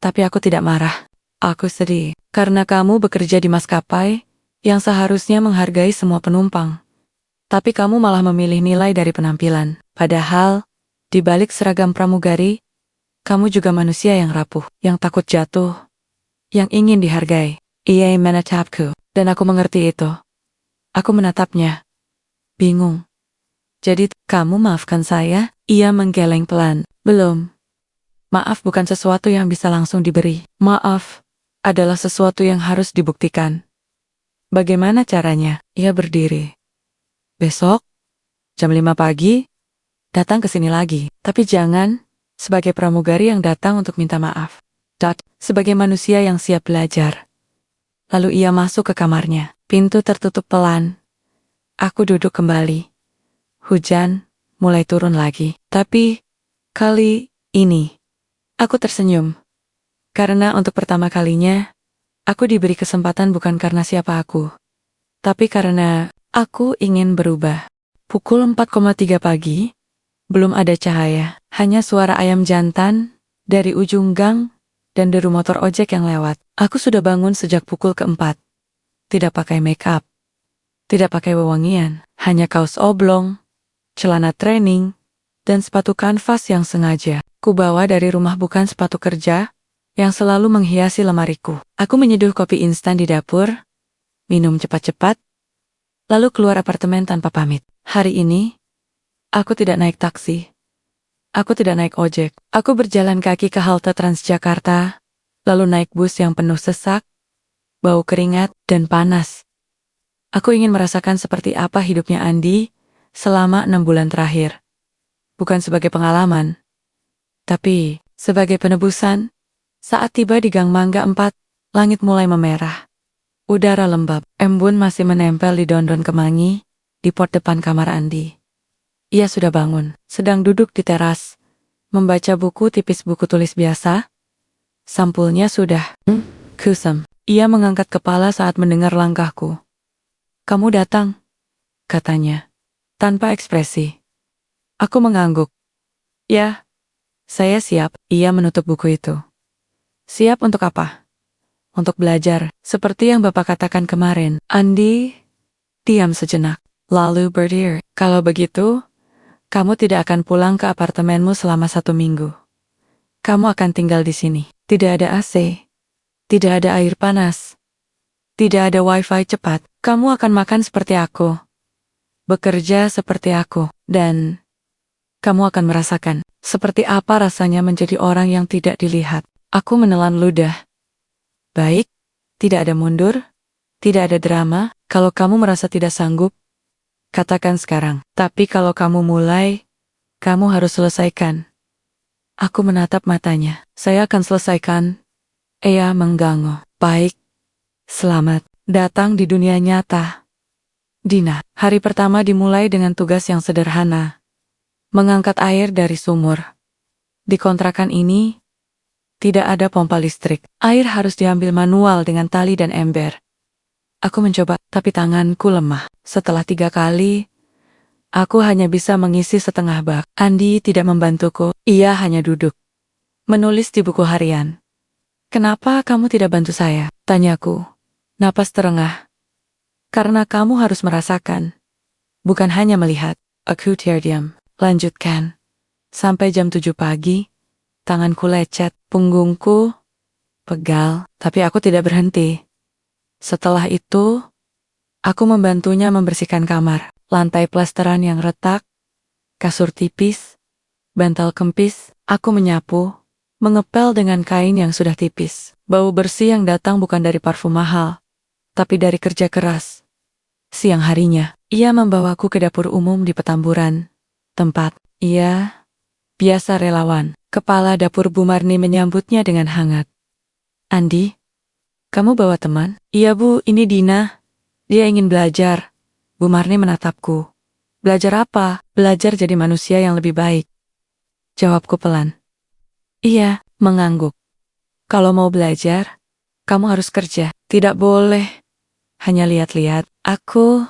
Tapi aku tidak marah. Aku sedih, karena kamu bekerja di maskapai yang seharusnya menghargai semua penumpang. Tapi kamu malah memilih nilai dari penampilan. Padahal, di balik seragam pramugari, kamu juga manusia yang rapuh, yang takut jatuh, yang ingin dihargai. Ia menatapku, dan aku mengerti itu. Aku menatapnya, bingung. "Jadi, kamu maafkan saya?" Ia menggeleng pelan. Belum. Maaf bukan sesuatu yang bisa langsung diberi. Maaf adalah sesuatu yang harus dibuktikan. Bagaimana caranya? Ia berdiri. Besok, jam 5 pagi, datang ke sini lagi. Tapi jangan sebagai pramugari yang datang untuk minta maaf. Sebagai manusia yang siap belajar. Lalu ia masuk ke kamarnya. Pintu tertutup pelan. Aku duduk kembali. Hujan mulai turun lagi. Tapi kali ini aku tersenyum. Karena untuk pertama kalinya, aku diberi kesempatan bukan karena siapa aku, tapi karena aku ingin berubah. Pukul 4,3 pagi, belum ada cahaya, hanya suara ayam jantan dari ujung gang dan deru motor ojek yang lewat. Aku sudah bangun sejak pukul keempat. Tidak pakai make up, tidak pakai wewangian, hanya kaos oblong, celana training, dan sepatu kanvas yang sengaja kubawa dari rumah, bukan sepatu kerja yang selalu menghiasi lemariku. Aku menyeduh kopi instan di dapur, minum cepat-cepat, lalu keluar apartemen tanpa pamit. Hari ini, aku tidak naik taksi. Aku tidak naik ojek. Aku berjalan kaki ke halte Transjakarta, lalu naik bus yang penuh sesak, bau keringat, dan panas. Aku ingin merasakan seperti apa hidupnya Andi selama 6 bulan terakhir. Bukan sebagai pengalaman, tapi sebagai penebusan. Saat tiba di Gang Mangga 4, langit mulai memerah. Udara lembab, embun masih menempel di daun-daun kemangi di pot depan kamar Andi. Ia sudah bangun, sedang duduk di teras, membaca buku tipis, buku tulis biasa. Sampulnya sudah kusam. Ia mengangkat kepala saat mendengar langkahku. Kamu datang, katanya, tanpa ekspresi. Aku mengangguk. Ya, saya siap. Ia menutup buku itu. Siap untuk apa? Untuk belajar, seperti yang Bapak katakan kemarin. Andi diam sejenak, lalu berdiri. Kalau begitu, kamu tidak akan pulang ke apartemenmu selama 1 minggu. Kamu akan tinggal di sini. Tidak ada AC, tidak ada air panas, tidak ada wifi cepat. Kamu akan makan seperti aku, bekerja seperti aku, dan kamu akan merasakan seperti apa rasanya menjadi orang yang tidak dilihat. Aku menelan ludah. Baik, tidak ada mundur, tidak ada drama. Kalau kamu merasa tidak sanggup, katakan sekarang. Tapi kalau kamu mulai, kamu harus selesaikan. Aku menatap matanya. Saya akan selesaikan. Ia mengganggu. Baik, selamat datang di dunia nyata. Dina, hari pertama dimulai dengan tugas yang sederhana. Mengangkat air dari sumur. Di kontrakan ini, tidak ada pompa listrik. Air harus diambil manual dengan tali dan ember. Aku mencoba, tapi tanganku lemah. Setelah 3 kali, aku hanya bisa mengisi setengah bak. Andi tidak membantuku, ia hanya duduk, menulis di buku harian. Kenapa kamu tidak bantu saya? Tanyaku, napas terengah. Karena kamu harus merasakan, bukan hanya melihat. Aku terdiam. Lanjutkan. Sampai jam 7 pagi, tanganku lecet, punggungku pegal, tapi aku tidak berhenti. Setelah itu, aku membantunya membersihkan kamar, lantai plesteran yang retak, kasur tipis, bantal kempis. Aku menyapu, mengepel dengan kain yang sudah tipis. Bau bersih yang datang bukan dari parfum mahal, tapi dari kerja keras. Siang harinya, ia membawaku ke dapur umum di Petamburan, tempat ia biasa relawan. Kepala dapur Bu Marni menyambutnya dengan hangat. Andi, kamu bawa teman? Iya Bu, ini Dina. Dia ingin belajar. Bu Marni menatapku. Belajar apa? Belajar jadi manusia yang lebih baik. Jawabku pelan. Iya, mengangguk. Kalau mau belajar, kamu harus kerja. Tidak boleh hanya lihat-lihat. Aku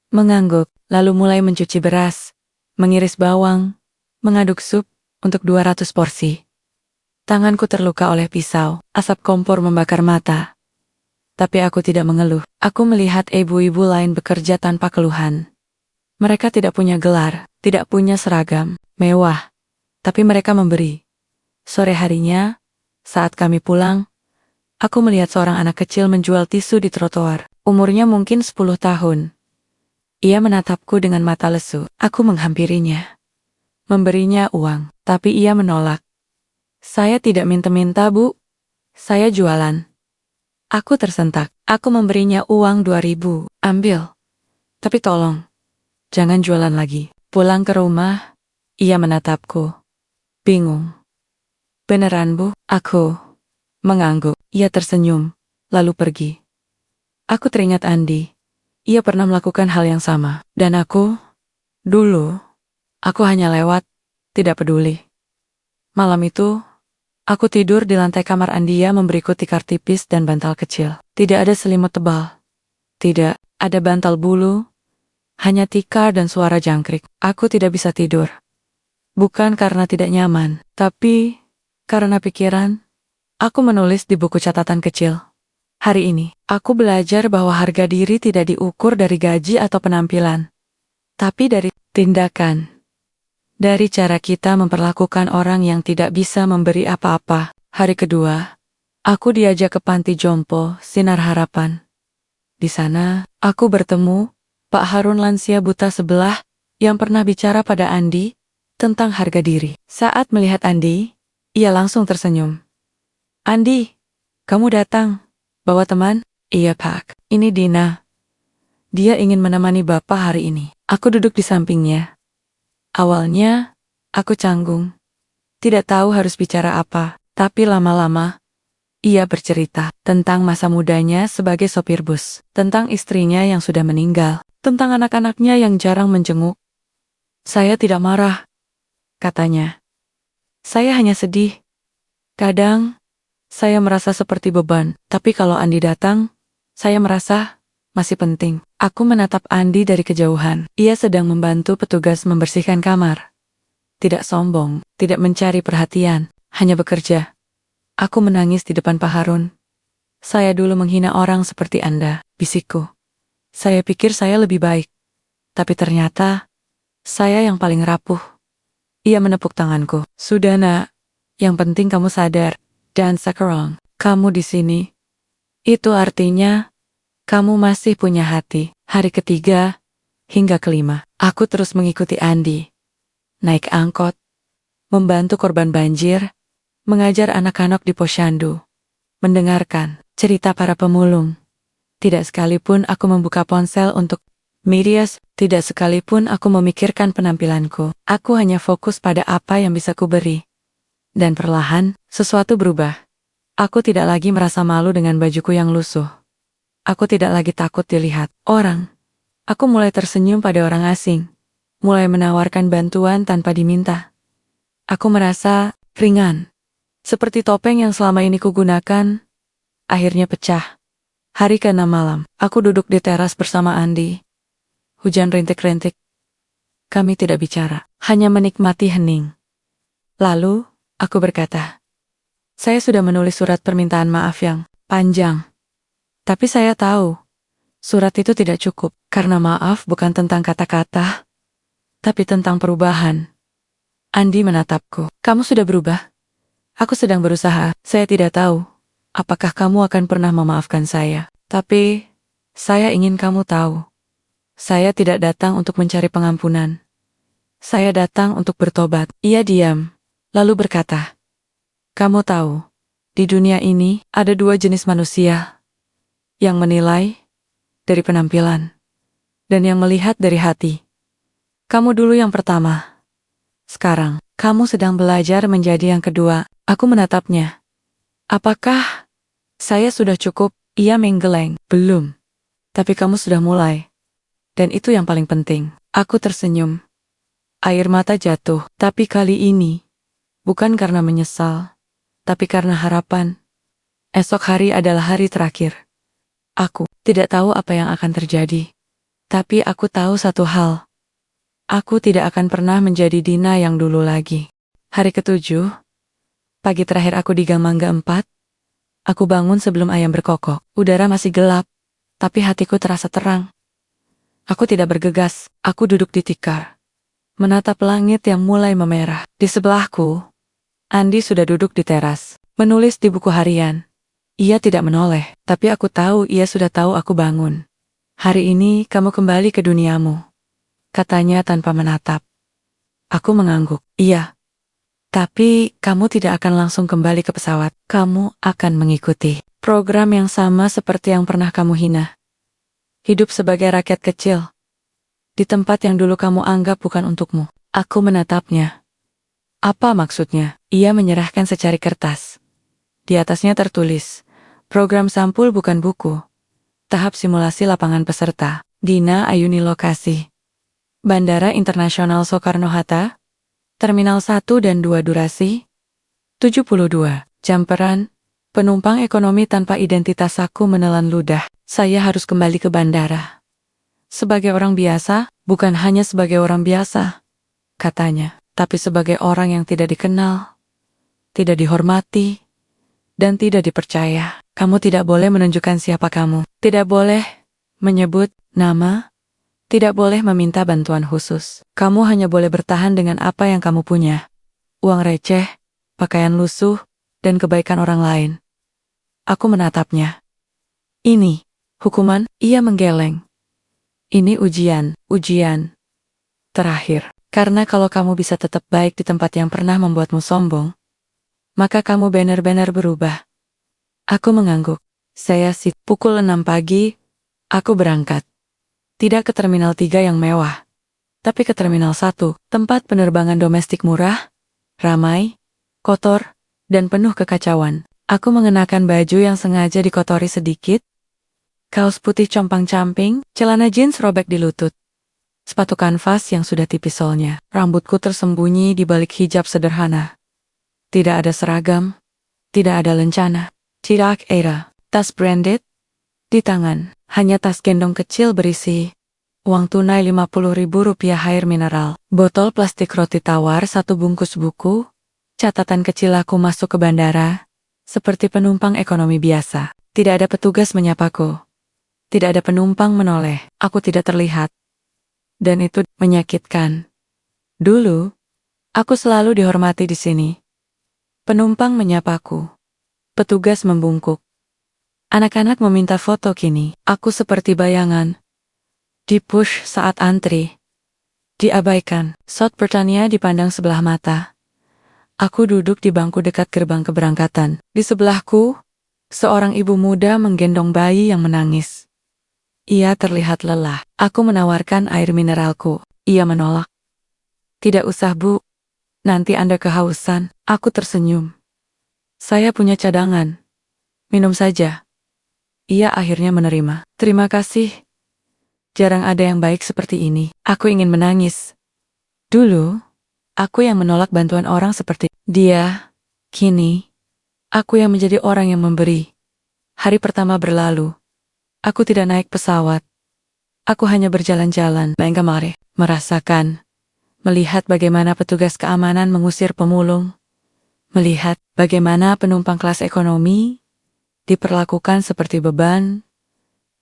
mengangguk, lalu mulai mencuci beras, mengiris bawang, mengaduk sup untuk 200 porsi. Tanganku terluka oleh pisau, asap kompor membakar mata. Tapi aku tidak mengeluh. Aku melihat ibu-ibu lain bekerja tanpa keluhan. Mereka tidak punya gelar, tidak punya seragam mewah, tapi mereka memberi. Sore harinya, saat kami pulang, aku melihat seorang anak kecil menjual tisu di trotoar. Umurnya mungkin 10 tahun. Ia menatapku dengan mata lesu. Aku menghampirinya. memberinya uang, tapi ia menolak. Saya tidak minta-minta, Bu. Saya jualan. Aku tersentak. Aku memberinya uang 2.000. Ambil. Tapi tolong, jangan jualan lagi. Pulang ke rumah, ia menatapku. Bingung. Beneran, Bu? Aku mengangguk. Ia tersenyum, lalu pergi. Aku teringat Andi. Ia pernah melakukan hal yang sama. Dan aku, dulu, aku hanya lewat, tidak peduli. Malam itu, aku tidur di lantai kamar Andia memberiku tikar tipis dan bantal kecil. Tidak ada selimut tebal. Tidak ada bantal bulu. Hanya tikar dan suara jangkrik. Aku tidak bisa tidur. Bukan karena tidak nyaman, tapi karena pikiran. Aku menulis di buku catatan kecil. Hari ini, aku belajar bahwa harga diri tidak diukur dari gaji atau penampilan, tapi dari tindakan. Dari cara kita memperlakukan orang yang tidak bisa memberi apa-apa. Hari kedua, aku diajak ke panti jompo Sinar Harapan. Di sana, aku bertemu Pak Harun lansia buta sebelah yang pernah bicara pada Andi tentang harga diri. Saat melihat Andi, ia langsung tersenyum. Andi, kamu datang. Bawa teman? Iya, Pak. Ini Dina. Dia ingin menemani Bapak hari ini. Aku duduk di sampingnya. Awalnya, aku canggung. Tidak tahu harus bicara apa, tapi lama-lama, ia bercerita tentang masa mudanya sebagai sopir bus, tentang istrinya yang sudah meninggal, tentang anak-anaknya yang jarang menjenguk. Saya tidak marah, katanya. Saya hanya sedih. Kadang, saya merasa seperti beban, tapi kalau Andi datang, saya merasa masih penting. Aku menatap Andi dari kejauhan. Ia sedang membantu petugas membersihkan kamar. Tidak sombong, tidak mencari perhatian, hanya bekerja. Aku menangis di depan Pak Harun. Saya dulu menghina orang seperti Anda, bisikku. Saya pikir saya lebih baik. Tapi ternyata, saya yang paling rapuh. Ia menepuk tanganku. Sudah, Nak. Yang penting kamu sadar. Dan sekarang, kamu di sini. Itu artinya, kamu masih punya hati. Hari ketiga, hingga kelima, aku terus mengikuti Andi. Naik angkot, membantu korban banjir, mengajar anak-anak di posyandu, mendengarkan cerita para pemulung. Tidak sekalipun aku membuka ponsel untuk medias, tidak sekalipun aku memikirkan penampilanku. Aku hanya fokus pada apa yang bisa kuberi. Dan perlahan, sesuatu berubah. Aku tidak lagi merasa malu dengan bajuku yang lusuh. Aku tidak lagi takut dilihat orang. Aku mulai tersenyum pada orang asing. Mulai menawarkan bantuan tanpa diminta. Aku merasa ringan. Seperti topeng yang selama ini kugunakan, akhirnya pecah. Hari ke-6 malam, aku duduk di teras bersama Andi. Hujan rintik-rintik. Kami tidak bicara, hanya menikmati hening. Lalu, aku berkata, saya sudah menulis surat permintaan maaf yang panjang. Tapi saya tahu, surat itu tidak cukup, karena maaf bukan tentang kata-kata, tapi tentang perubahan. Andi menatapku. Kamu sudah berubah? Aku sedang berusaha. Saya tidak tahu, apakah kamu akan pernah memaafkan saya. Tapi, saya ingin kamu tahu. Saya tidak datang untuk mencari pengampunan. Saya datang untuk bertobat. Ia diam, lalu berkata, kamu tahu, di dunia ini ada dua jenis manusia. Yang menilai dari penampilan, dan yang melihat dari hati. Kamu dulu yang pertama. Sekarang, kamu sedang belajar menjadi yang kedua. Aku menatapnya. Apakah saya sudah cukup? Ia menggeleng. Belum. Tapi kamu sudah mulai. Dan itu yang paling penting. Aku tersenyum. Air mata jatuh. Tapi kali ini, bukan karena menyesal, tapi karena harapan. Esok hari adalah hari terakhir. Aku tidak tahu apa yang akan terjadi. Tapi aku tahu satu hal. Aku tidak akan pernah menjadi Dina yang dulu lagi. Hari ke-7, pagi terakhir aku di Gang Mangga 4. Aku bangun sebelum ayam berkokok. Udara masih gelap, tapi hatiku terasa terang. Aku tidak bergegas, aku duduk di tikar. Menatap langit yang mulai memerah. Di sebelahku, Andi sudah duduk di teras, menulis di buku harian. Ia tidak menoleh, tapi aku tahu ia sudah tahu aku bangun. Hari ini kamu kembali ke duniamu, katanya tanpa menatap. Aku mengangguk. Iya. Tapi kamu tidak akan langsung kembali ke pesawat. Kamu akan mengikuti program yang sama seperti yang pernah kamu hina. Hidup sebagai rakyat kecil. Di tempat yang dulu kamu anggap bukan untukmu. Aku menatapnya. Apa maksudnya? Ia menyerahkan secari kertas. Di atasnya tertulis, program sampul bukan buku. Tahap simulasi lapangan peserta. Dina Ayuni lokasi. Bandara Internasional Soekarno-Hatta. Terminal 1 dan 2 durasi. 72 jam peran. Penumpang ekonomi tanpa identitas. Aku menelan ludah. Saya harus kembali ke bandara. Sebagai orang biasa, bukan hanya sebagai orang biasa, katanya, tapi sebagai orang yang tidak dikenal, tidak dihormati, dan tidak dipercaya. Kamu tidak boleh menunjukkan siapa kamu. Tidak boleh menyebut nama. Tidak boleh meminta bantuan khusus. Kamu hanya boleh bertahan dengan apa yang kamu punya. Uang receh, pakaian lusuh, dan kebaikan orang lain. Aku menatapnya. Ini hukuman. Ia menggeleng. Ini ujian terakhir. Karena kalau kamu bisa tetap baik di tempat yang pernah membuatmu sombong, maka kamu benar-benar berubah. Aku mengangguk. Pukul 6 pagi, aku berangkat. Tidak ke Terminal 3 yang mewah, tapi ke Terminal 1, tempat penerbangan domestik murah, ramai, kotor, dan penuh kekacauan. Aku mengenakan baju yang sengaja dikotori sedikit, kaos putih compang-camping, celana jeans robek di lutut, sepatu kanvas yang sudah tipis solnya. Rambutku tersembunyi di balik hijab sederhana. Tidak ada seragam, tidak ada lencana, tidak ada tas branded di tangan, hanya tas gendong kecil berisi uang tunai Rp50.000, air mineral, botol plastik roti tawar, 1 bungkus buku, catatan kecil. Aku masuk ke bandara seperti penumpang ekonomi biasa. Tidak ada petugas menyapaku. Tidak ada penumpang menoleh. Aku tidak terlihat. Dan itu menyakitkan. Dulu, aku selalu dihormati di sini. Penumpang menyapaku. Petugas membungkuk. Anak-anak meminta foto. Kini, aku seperti bayangan. Dipush saat antri. Diabaikan. Shot pertanian dipandang sebelah mata. Aku duduk di bangku dekat gerbang keberangkatan. Di sebelahku, seorang ibu muda menggendong bayi yang menangis. Ia terlihat lelah. Aku menawarkan air mineralku. Ia menolak. Tidak usah, Bu. Nanti Anda kehausan. Aku tersenyum. Saya punya cadangan. Minum saja. Ia akhirnya menerima. Terima kasih. Jarang ada yang baik seperti ini. Aku ingin menangis. Dulu, aku yang menolak bantuan orang seperti dia. Kini, aku yang menjadi orang yang memberi. Hari pertama berlalu. Aku tidak naik pesawat. Aku hanya berjalan-jalan. Kemari, merasakan. Melihat bagaimana petugas keamanan mengusir pemulung. Melihat bagaimana penumpang kelas ekonomi diperlakukan seperti beban.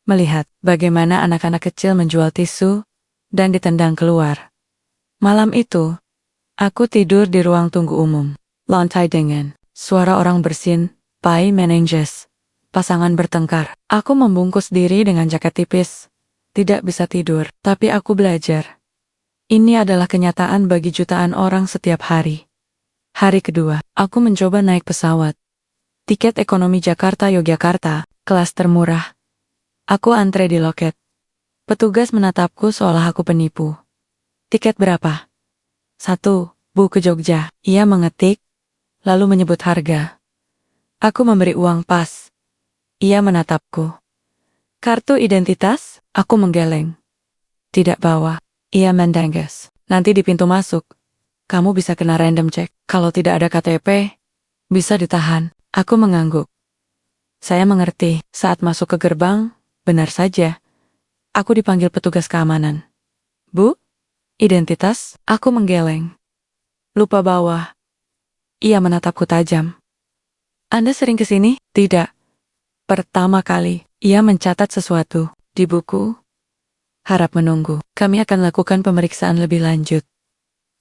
Melihat bagaimana anak-anak kecil menjual tisu dan ditendang keluar. Malam itu, aku tidur di ruang tunggu umum. Lantai dingin, suara orang bersin, pai meninges, pasangan bertengkar. Aku membungkus diri dengan jaket tipis. Tidak bisa tidur, tapi aku belajar. Ini adalah kenyataan bagi jutaan orang setiap hari. Hari kedua, aku mencoba naik pesawat. Tiket ekonomi Jakarta-Yogyakarta, kelas termurah. Aku antre di loket. Petugas menatapku seolah aku penipu. Tiket berapa? 1, Bu, ke Jogja. Ia mengetik, lalu menyebut harga. Aku memberi uang pas. Ia menatapku. Kartu identitas? Aku menggeleng. Tidak bawa. Ia mendenges. Nanti di pintu masuk, kamu bisa kena random check. Kalau tidak ada KTP, bisa ditahan. Aku mengangguk. Saya mengerti. Saat masuk ke gerbang, benar saja. Aku dipanggil petugas keamanan. Bu, identitas? Aku menggeleng. Lupa bawa. Ia menatapku tajam. Anda sering ke sini? Tidak. Pertama kali. Ia mencatat sesuatu di buku. Harap menunggu. Kami akan lakukan pemeriksaan lebih lanjut.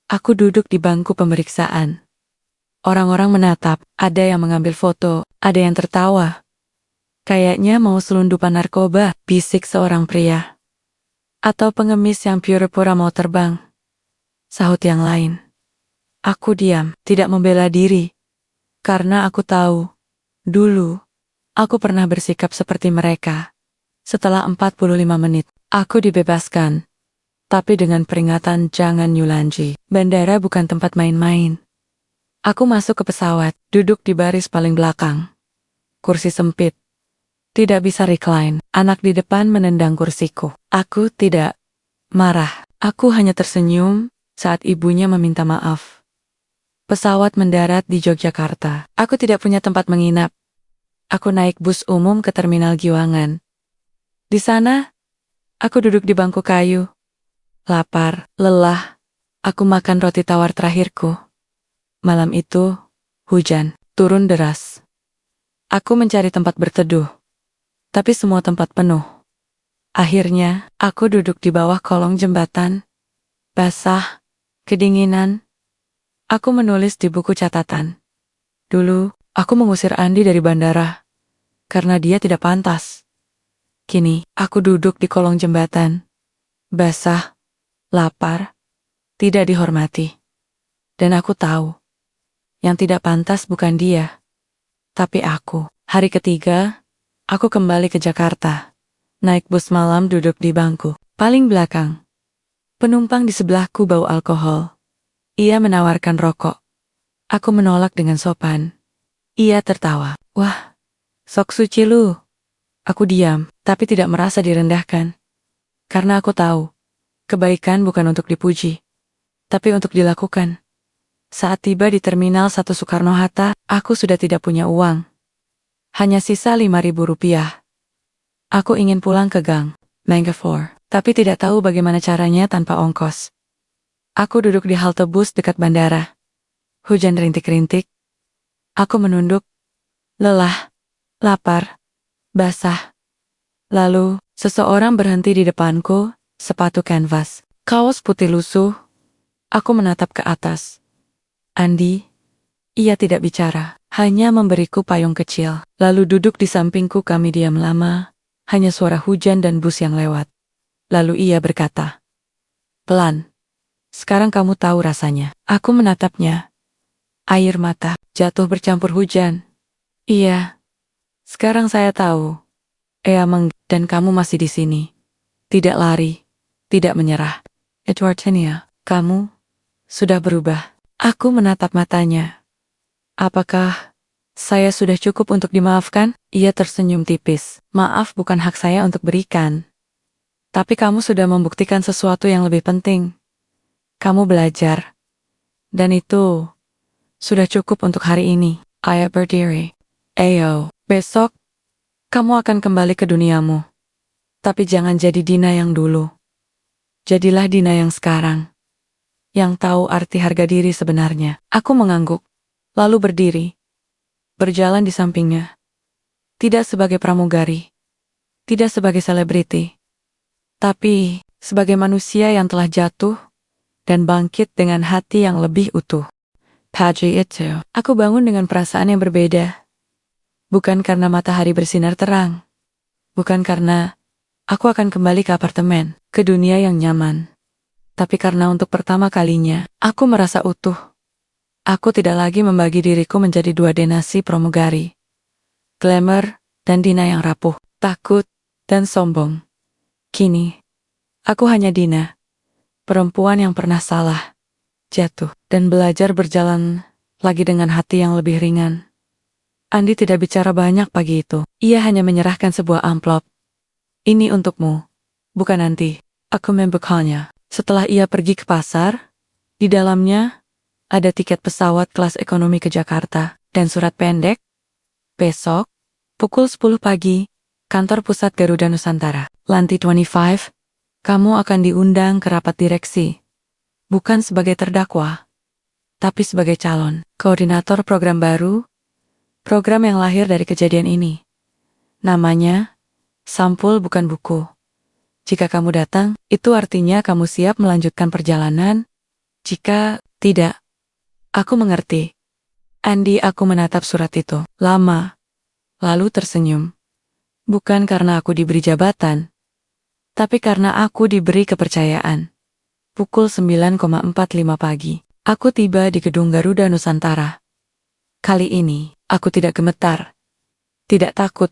Aku duduk di bangku pemeriksaan. Orang-orang menatap. Ada yang mengambil foto. Ada yang tertawa. Kayaknya mau selundupan narkoba, bisik seorang pria. Atau pengemis yang pura-pura mau terbang. sahut yang lain. Aku diam, tidak membela diri. Karena aku tahu, dulu, aku pernah bersikap seperti mereka. Setelah 45 menit, aku dibebaskan. Tapi dengan peringatan jangan Yulanji. Bandara bukan tempat main-main. Aku masuk ke pesawat, duduk di baris paling belakang. Kursi sempit. Tidak bisa recline. Anak di depan menendang kursiku. Aku tidak marah. Aku hanya tersenyum saat ibunya meminta maaf. Pesawat mendarat di Yogyakarta. Aku tidak punya tempat menginap. Aku naik bus umum ke Terminal Giwangan. Di sana, aku duduk di bangku kayu. Lapar, lelah. Aku makan roti tawar terakhirku. Malam itu, hujan, turun deras. Aku mencari tempat berteduh. Tapi semua tempat penuh. Akhirnya, aku duduk di bawah kolong jembatan. Basah, kedinginan. Aku menulis di buku catatan. Dulu, aku mengusir Andi dari bandara. Karena dia tidak pantas. Kini, aku duduk di kolong jembatan. Basah, lapar, tidak dihormati. Dan aku tahu, yang tidak pantas bukan dia, tapi aku. Hari ketiga, aku kembali ke Jakarta. Naik bus malam duduk di bangku paling belakang. Penumpang di sebelahku bau alkohol. Ia menawarkan rokok. Aku menolak dengan sopan. Ia tertawa. Wah, sok suci lu. Aku diam, tapi tidak merasa direndahkan. Karena aku tahu, kebaikan bukan untuk dipuji, tapi untuk dilakukan. Saat tiba di Terminal 1 Soekarno-Hatta, aku sudah tidak punya uang. Hanya sisa 5.000 rupiah. Aku ingin pulang ke gang, Mangga 4, tapi tidak tahu bagaimana caranya tanpa ongkos. Aku duduk di halte bus dekat bandara. Hujan rintik-rintik. Aku menunduk. Lelah, lapar, basah. Lalu, seseorang berhenti di depanku, sepatu kanvas, kaos putih lusuh. Aku menatap ke atas. Andi. Ia tidak bicara, hanya memberiku payung kecil. Lalu duduk di sampingku, kami diam lama. Hanya suara hujan dan bus yang lewat. Lalu ia berkata, pelan. Sekarang kamu tahu rasanya. Aku menatapnya. Air mata jatuh bercampur hujan. Iya. Sekarang saya tahu. Dan kamu masih di sini. Tidak lari. Tidak menyerah. Edwardenia, kamu sudah berubah. Aku menatap matanya. Apakah saya sudah cukup untuk dimaafkan? Ia tersenyum tipis. Maaf bukan hak saya untuk berikan. Tapi kamu sudah membuktikan sesuatu yang lebih penting. Kamu belajar. Dan itu sudah cukup untuk hari ini. Ayah berdiri. Ayo, besok kamu akan kembali ke duniamu. Tapi jangan jadi Dina yang dulu. Jadilah Dina yang sekarang. Yang tahu arti harga diri sebenarnya. Aku mengangguk. Lalu berdiri. Berjalan di sampingnya. Tidak sebagai pramugari. Tidak sebagai selebriti. Tapi sebagai manusia yang telah jatuh dan bangkit dengan hati yang lebih utuh. Pagi itu, aku bangun dengan perasaan yang berbeda. Bukan karena matahari bersinar terang. Bukan karena aku akan kembali ke apartemen, ke dunia yang nyaman. Tapi karena untuk pertama kalinya, aku merasa utuh. Aku tidak lagi membagi diriku menjadi dua denasi pramugari. Glamour dan Dina yang rapuh, takut dan sombong. Kini, aku hanya Dina. Perempuan yang pernah salah, jatuh, dan belajar berjalan lagi dengan hati yang lebih ringan. Andi tidak bicara banyak pagi itu. Ia hanya menyerahkan sebuah amplop. Ini untukmu, bukan nanti. Aku membukanya. Setelah ia pergi ke pasar, di dalamnya ada tiket pesawat kelas ekonomi ke Jakarta dan surat pendek. Besok, pukul 10 pagi, kantor pusat Garuda Nusantara, lantai 25. Kamu akan diundang ke rapat direksi. Bukan sebagai terdakwa, tapi sebagai calon koordinator program baru. Program yang lahir dari kejadian ini. Namanya, Sampul Bukan Buku. Jika kamu datang, itu artinya kamu siap melanjutkan perjalanan. Jika tidak, aku mengerti. Andi, aku menatap surat itu lama, lalu tersenyum. Bukan karena aku diberi jabatan, tapi karena aku diberi kepercayaan. Pukul 9.45 pagi, aku tiba di gedung Garuda Nusantara. Kali ini, aku tidak gemetar. Tidak takut.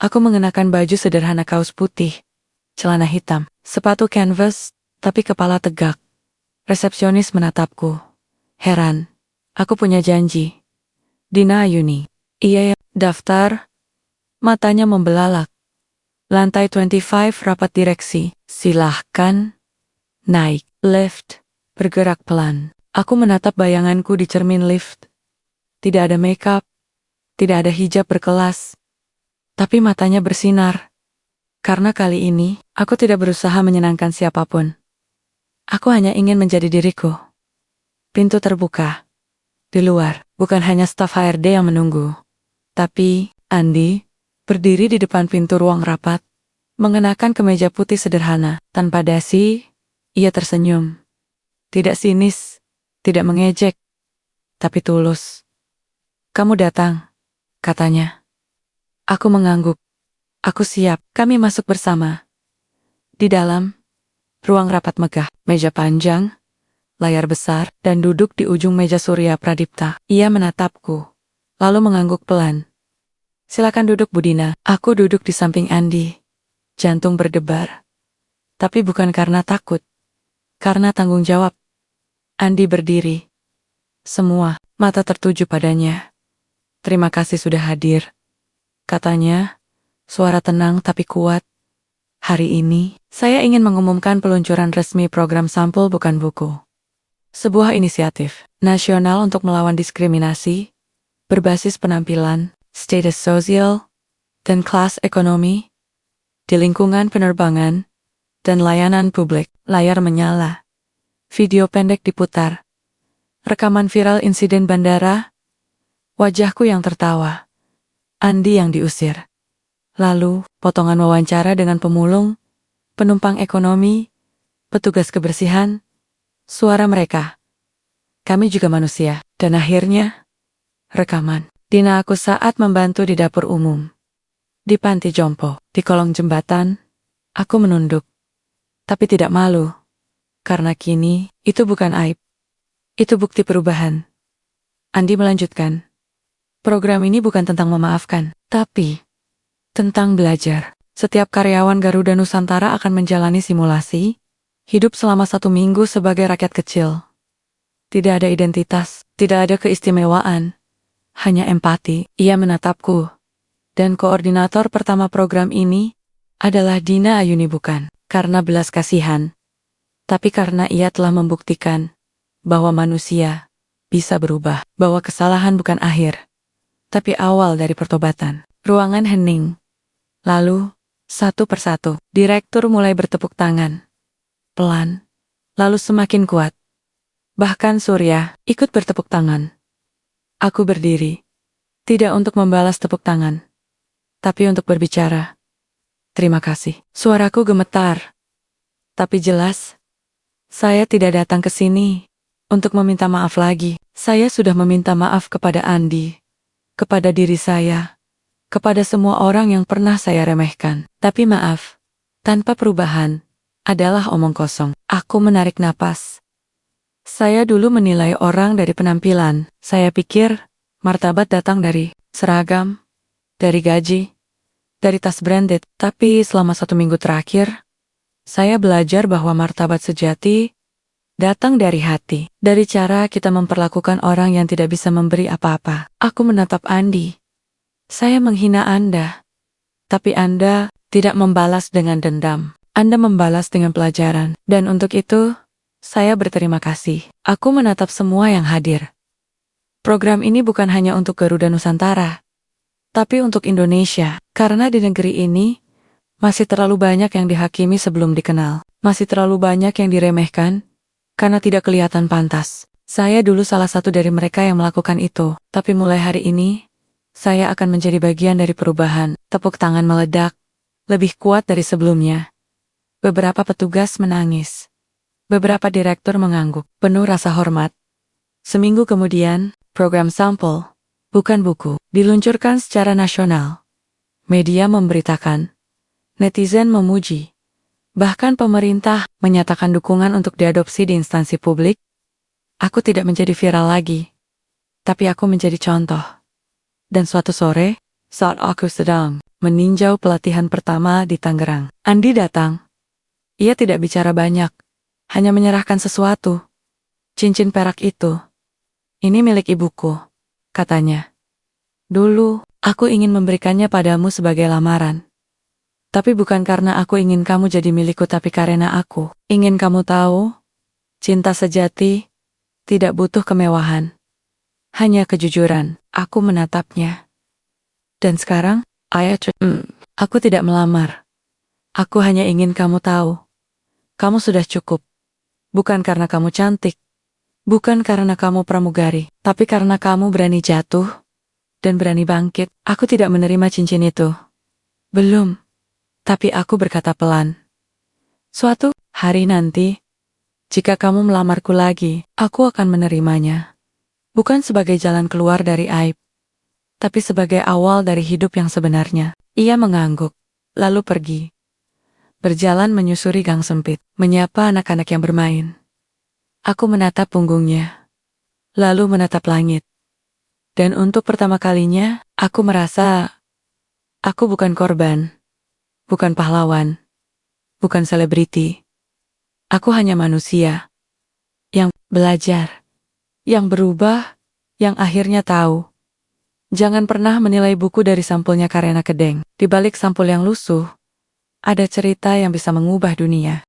Aku mengenakan baju sederhana kaos putih, celana hitam, sepatu canvas, tapi kepala tegak. Resepsionis menatapku. Heran. Aku punya janji. Dina Ayuni. Iya ya, daftar. Matanya membelalak. Lantai 25 rapat direksi. Silahkan. Naik. Lift. Bergerak pelan. Aku menatap bayanganku di cermin lift. Tidak ada makeup. Tidak ada hijab berkelas. Tapi matanya bersinar. Karena kali ini, aku tidak berusaha menyenangkan siapapun. Aku hanya ingin menjadi diriku. Pintu terbuka. Di luar, bukan hanya staf HRD yang menunggu. Tapi, Andi, berdiri di depan pintu ruang rapat, mengenakan kemeja putih sederhana, tanpa dasi, ia tersenyum. Tidak sinis, tidak mengejek, tapi tulus. Kamu datang, katanya. Aku mengangguk. Aku siap, kami masuk bersama. Di dalam, ruang rapat megah, meja panjang, layar besar, dan duduk di ujung meja Surya Pradipta. Ia menatapku, lalu mengangguk pelan. Silakan duduk Bu Dina. Aku duduk di samping Andi. Jantung berdebar. Tapi bukan karena takut. Karena tanggung jawab. Andi berdiri. Semua mata tertuju padanya. Terima kasih sudah hadir. Katanya, suara tenang tapi kuat. Hari ini, saya ingin mengumumkan peluncuran resmi program Sampul Bukan Buku. Sebuah inisiatif nasional untuk melawan diskriminasi, berbasis penampilan, status sosial, dan kelas ekonomi, di lingkungan penerbangan, dan layanan publik. Layar menyala. Video pendek diputar. Rekaman viral insiden bandara. Wajahku yang tertawa. Andi yang diusir. Lalu, potongan wawancara dengan pemulung, penumpang ekonomi, petugas kebersihan, suara mereka. Kami juga manusia. Dan akhirnya, rekaman. Dina aku saat membantu di dapur umum. Di panti jompo, di kolong jembatan, aku menunduk. Tapi tidak malu. Karena kini, itu bukan aib. Itu bukti perubahan. Andi melanjutkan. Program ini bukan tentang memaafkan, tapi tentang belajar. Setiap karyawan Garuda Nusantara akan menjalani simulasi, hidup selama 1 minggu sebagai rakyat kecil. Tidak ada identitas, tidak ada keistimewaan, hanya empati. Ia menatapku. Dan koordinator pertama program ini adalah Dina Ayuni, bukan karena belas kasihan, tapi karena ia telah membuktikan bahwa manusia bisa berubah, bahwa kesalahan bukan akhir, tapi awal dari pertobatan. Ruangan hening. Lalu, satu persatu, direktur mulai bertepuk tangan. Pelan, lalu semakin kuat. Bahkan Surya ikut bertepuk tangan. Aku berdiri, tidak untuk membalas tepuk tangan, tapi untuk berbicara. Terima kasih. Suaraku gemetar. Tapi jelas, saya tidak datang ke sini untuk meminta maaf lagi. Saya sudah meminta maaf kepada Andi, kepada diri saya, kepada semua orang yang pernah saya remehkan. Tapi maaf, tanpa perubahan, adalah omong kosong. Aku menarik napas. Saya dulu menilai orang dari penampilan. Saya pikir, martabat datang dari seragam, dari gaji, dari tas branded. Tapi selama 1 minggu terakhir, saya belajar bahwa martabat sejati datang dari hati. Dari cara kita memperlakukan orang yang tidak bisa memberi apa-apa. Aku menatap Andi. Saya menghina Anda, tapi Anda tidak membalas dengan dendam. Anda membalas dengan pelajaran. Dan untuk itu, saya berterima kasih. Aku menatap semua yang hadir. Program ini bukan hanya untuk Garuda Nusantara, tapi untuk Indonesia. Karena di negeri ini, masih terlalu banyak yang dihakimi sebelum dikenal. Masih terlalu banyak yang diremehkan, karena tidak kelihatan pantas. Saya dulu salah satu dari mereka yang melakukan itu. Tapi mulai hari ini, saya akan menjadi bagian dari perubahan. Tepuk tangan meledak, lebih kuat dari sebelumnya. Beberapa petugas menangis. Beberapa direktur mengangguk, penuh rasa hormat. Seminggu kemudian, program Sampul Bukan Buku diluncurkan secara nasional. Media memberitakan, netizen memuji, Bahkan pemerintah menyatakan dukungan untuk diadopsi di instansi publik. Aku tidak menjadi viral lagi, tapi aku menjadi contoh. Dan suatu sore, saat aku sedang meninjau pelatihan pertama di Tangerang, Andi datang. Ia tidak bicara banyak, hanya menyerahkan sesuatu. Cincin perak itu. Ini milik ibuku, katanya. Dulu, aku ingin memberikannya padamu sebagai lamaran. Tapi bukan karena aku ingin kamu jadi milikku, tapi karena aku ingin kamu tahu, cinta sejati tidak butuh kemewahan. Hanya kejujuran. Aku menatapnya. Dan sekarang, aku tidak melamar. Aku hanya ingin kamu tahu. Kamu sudah cukup. Bukan karena kamu cantik. Bukan karena kamu pramugari. Tapi karena kamu berani jatuh dan berani bangkit. Aku tidak menerima cincin itu. Belum. Tapi aku berkata pelan. Suatu hari nanti, jika kamu melamarku lagi, aku akan menerimanya. Bukan sebagai jalan keluar dari aib, tapi sebagai awal dari hidup yang sebenarnya. Ia mengangguk, lalu pergi. Berjalan menyusuri gang sempit, menyapa anak-anak yang bermain. Aku menatap punggungnya, lalu menatap langit. Dan untuk pertama kalinya, aku merasa aku bukan korban. Bukan pahlawan, bukan selebriti. Aku hanya manusia yang belajar, yang berubah, yang akhirnya tahu. Jangan pernah menilai buku dari sampulnya karena kedeng. Di balik sampul yang lusuh, ada cerita yang bisa mengubah dunia.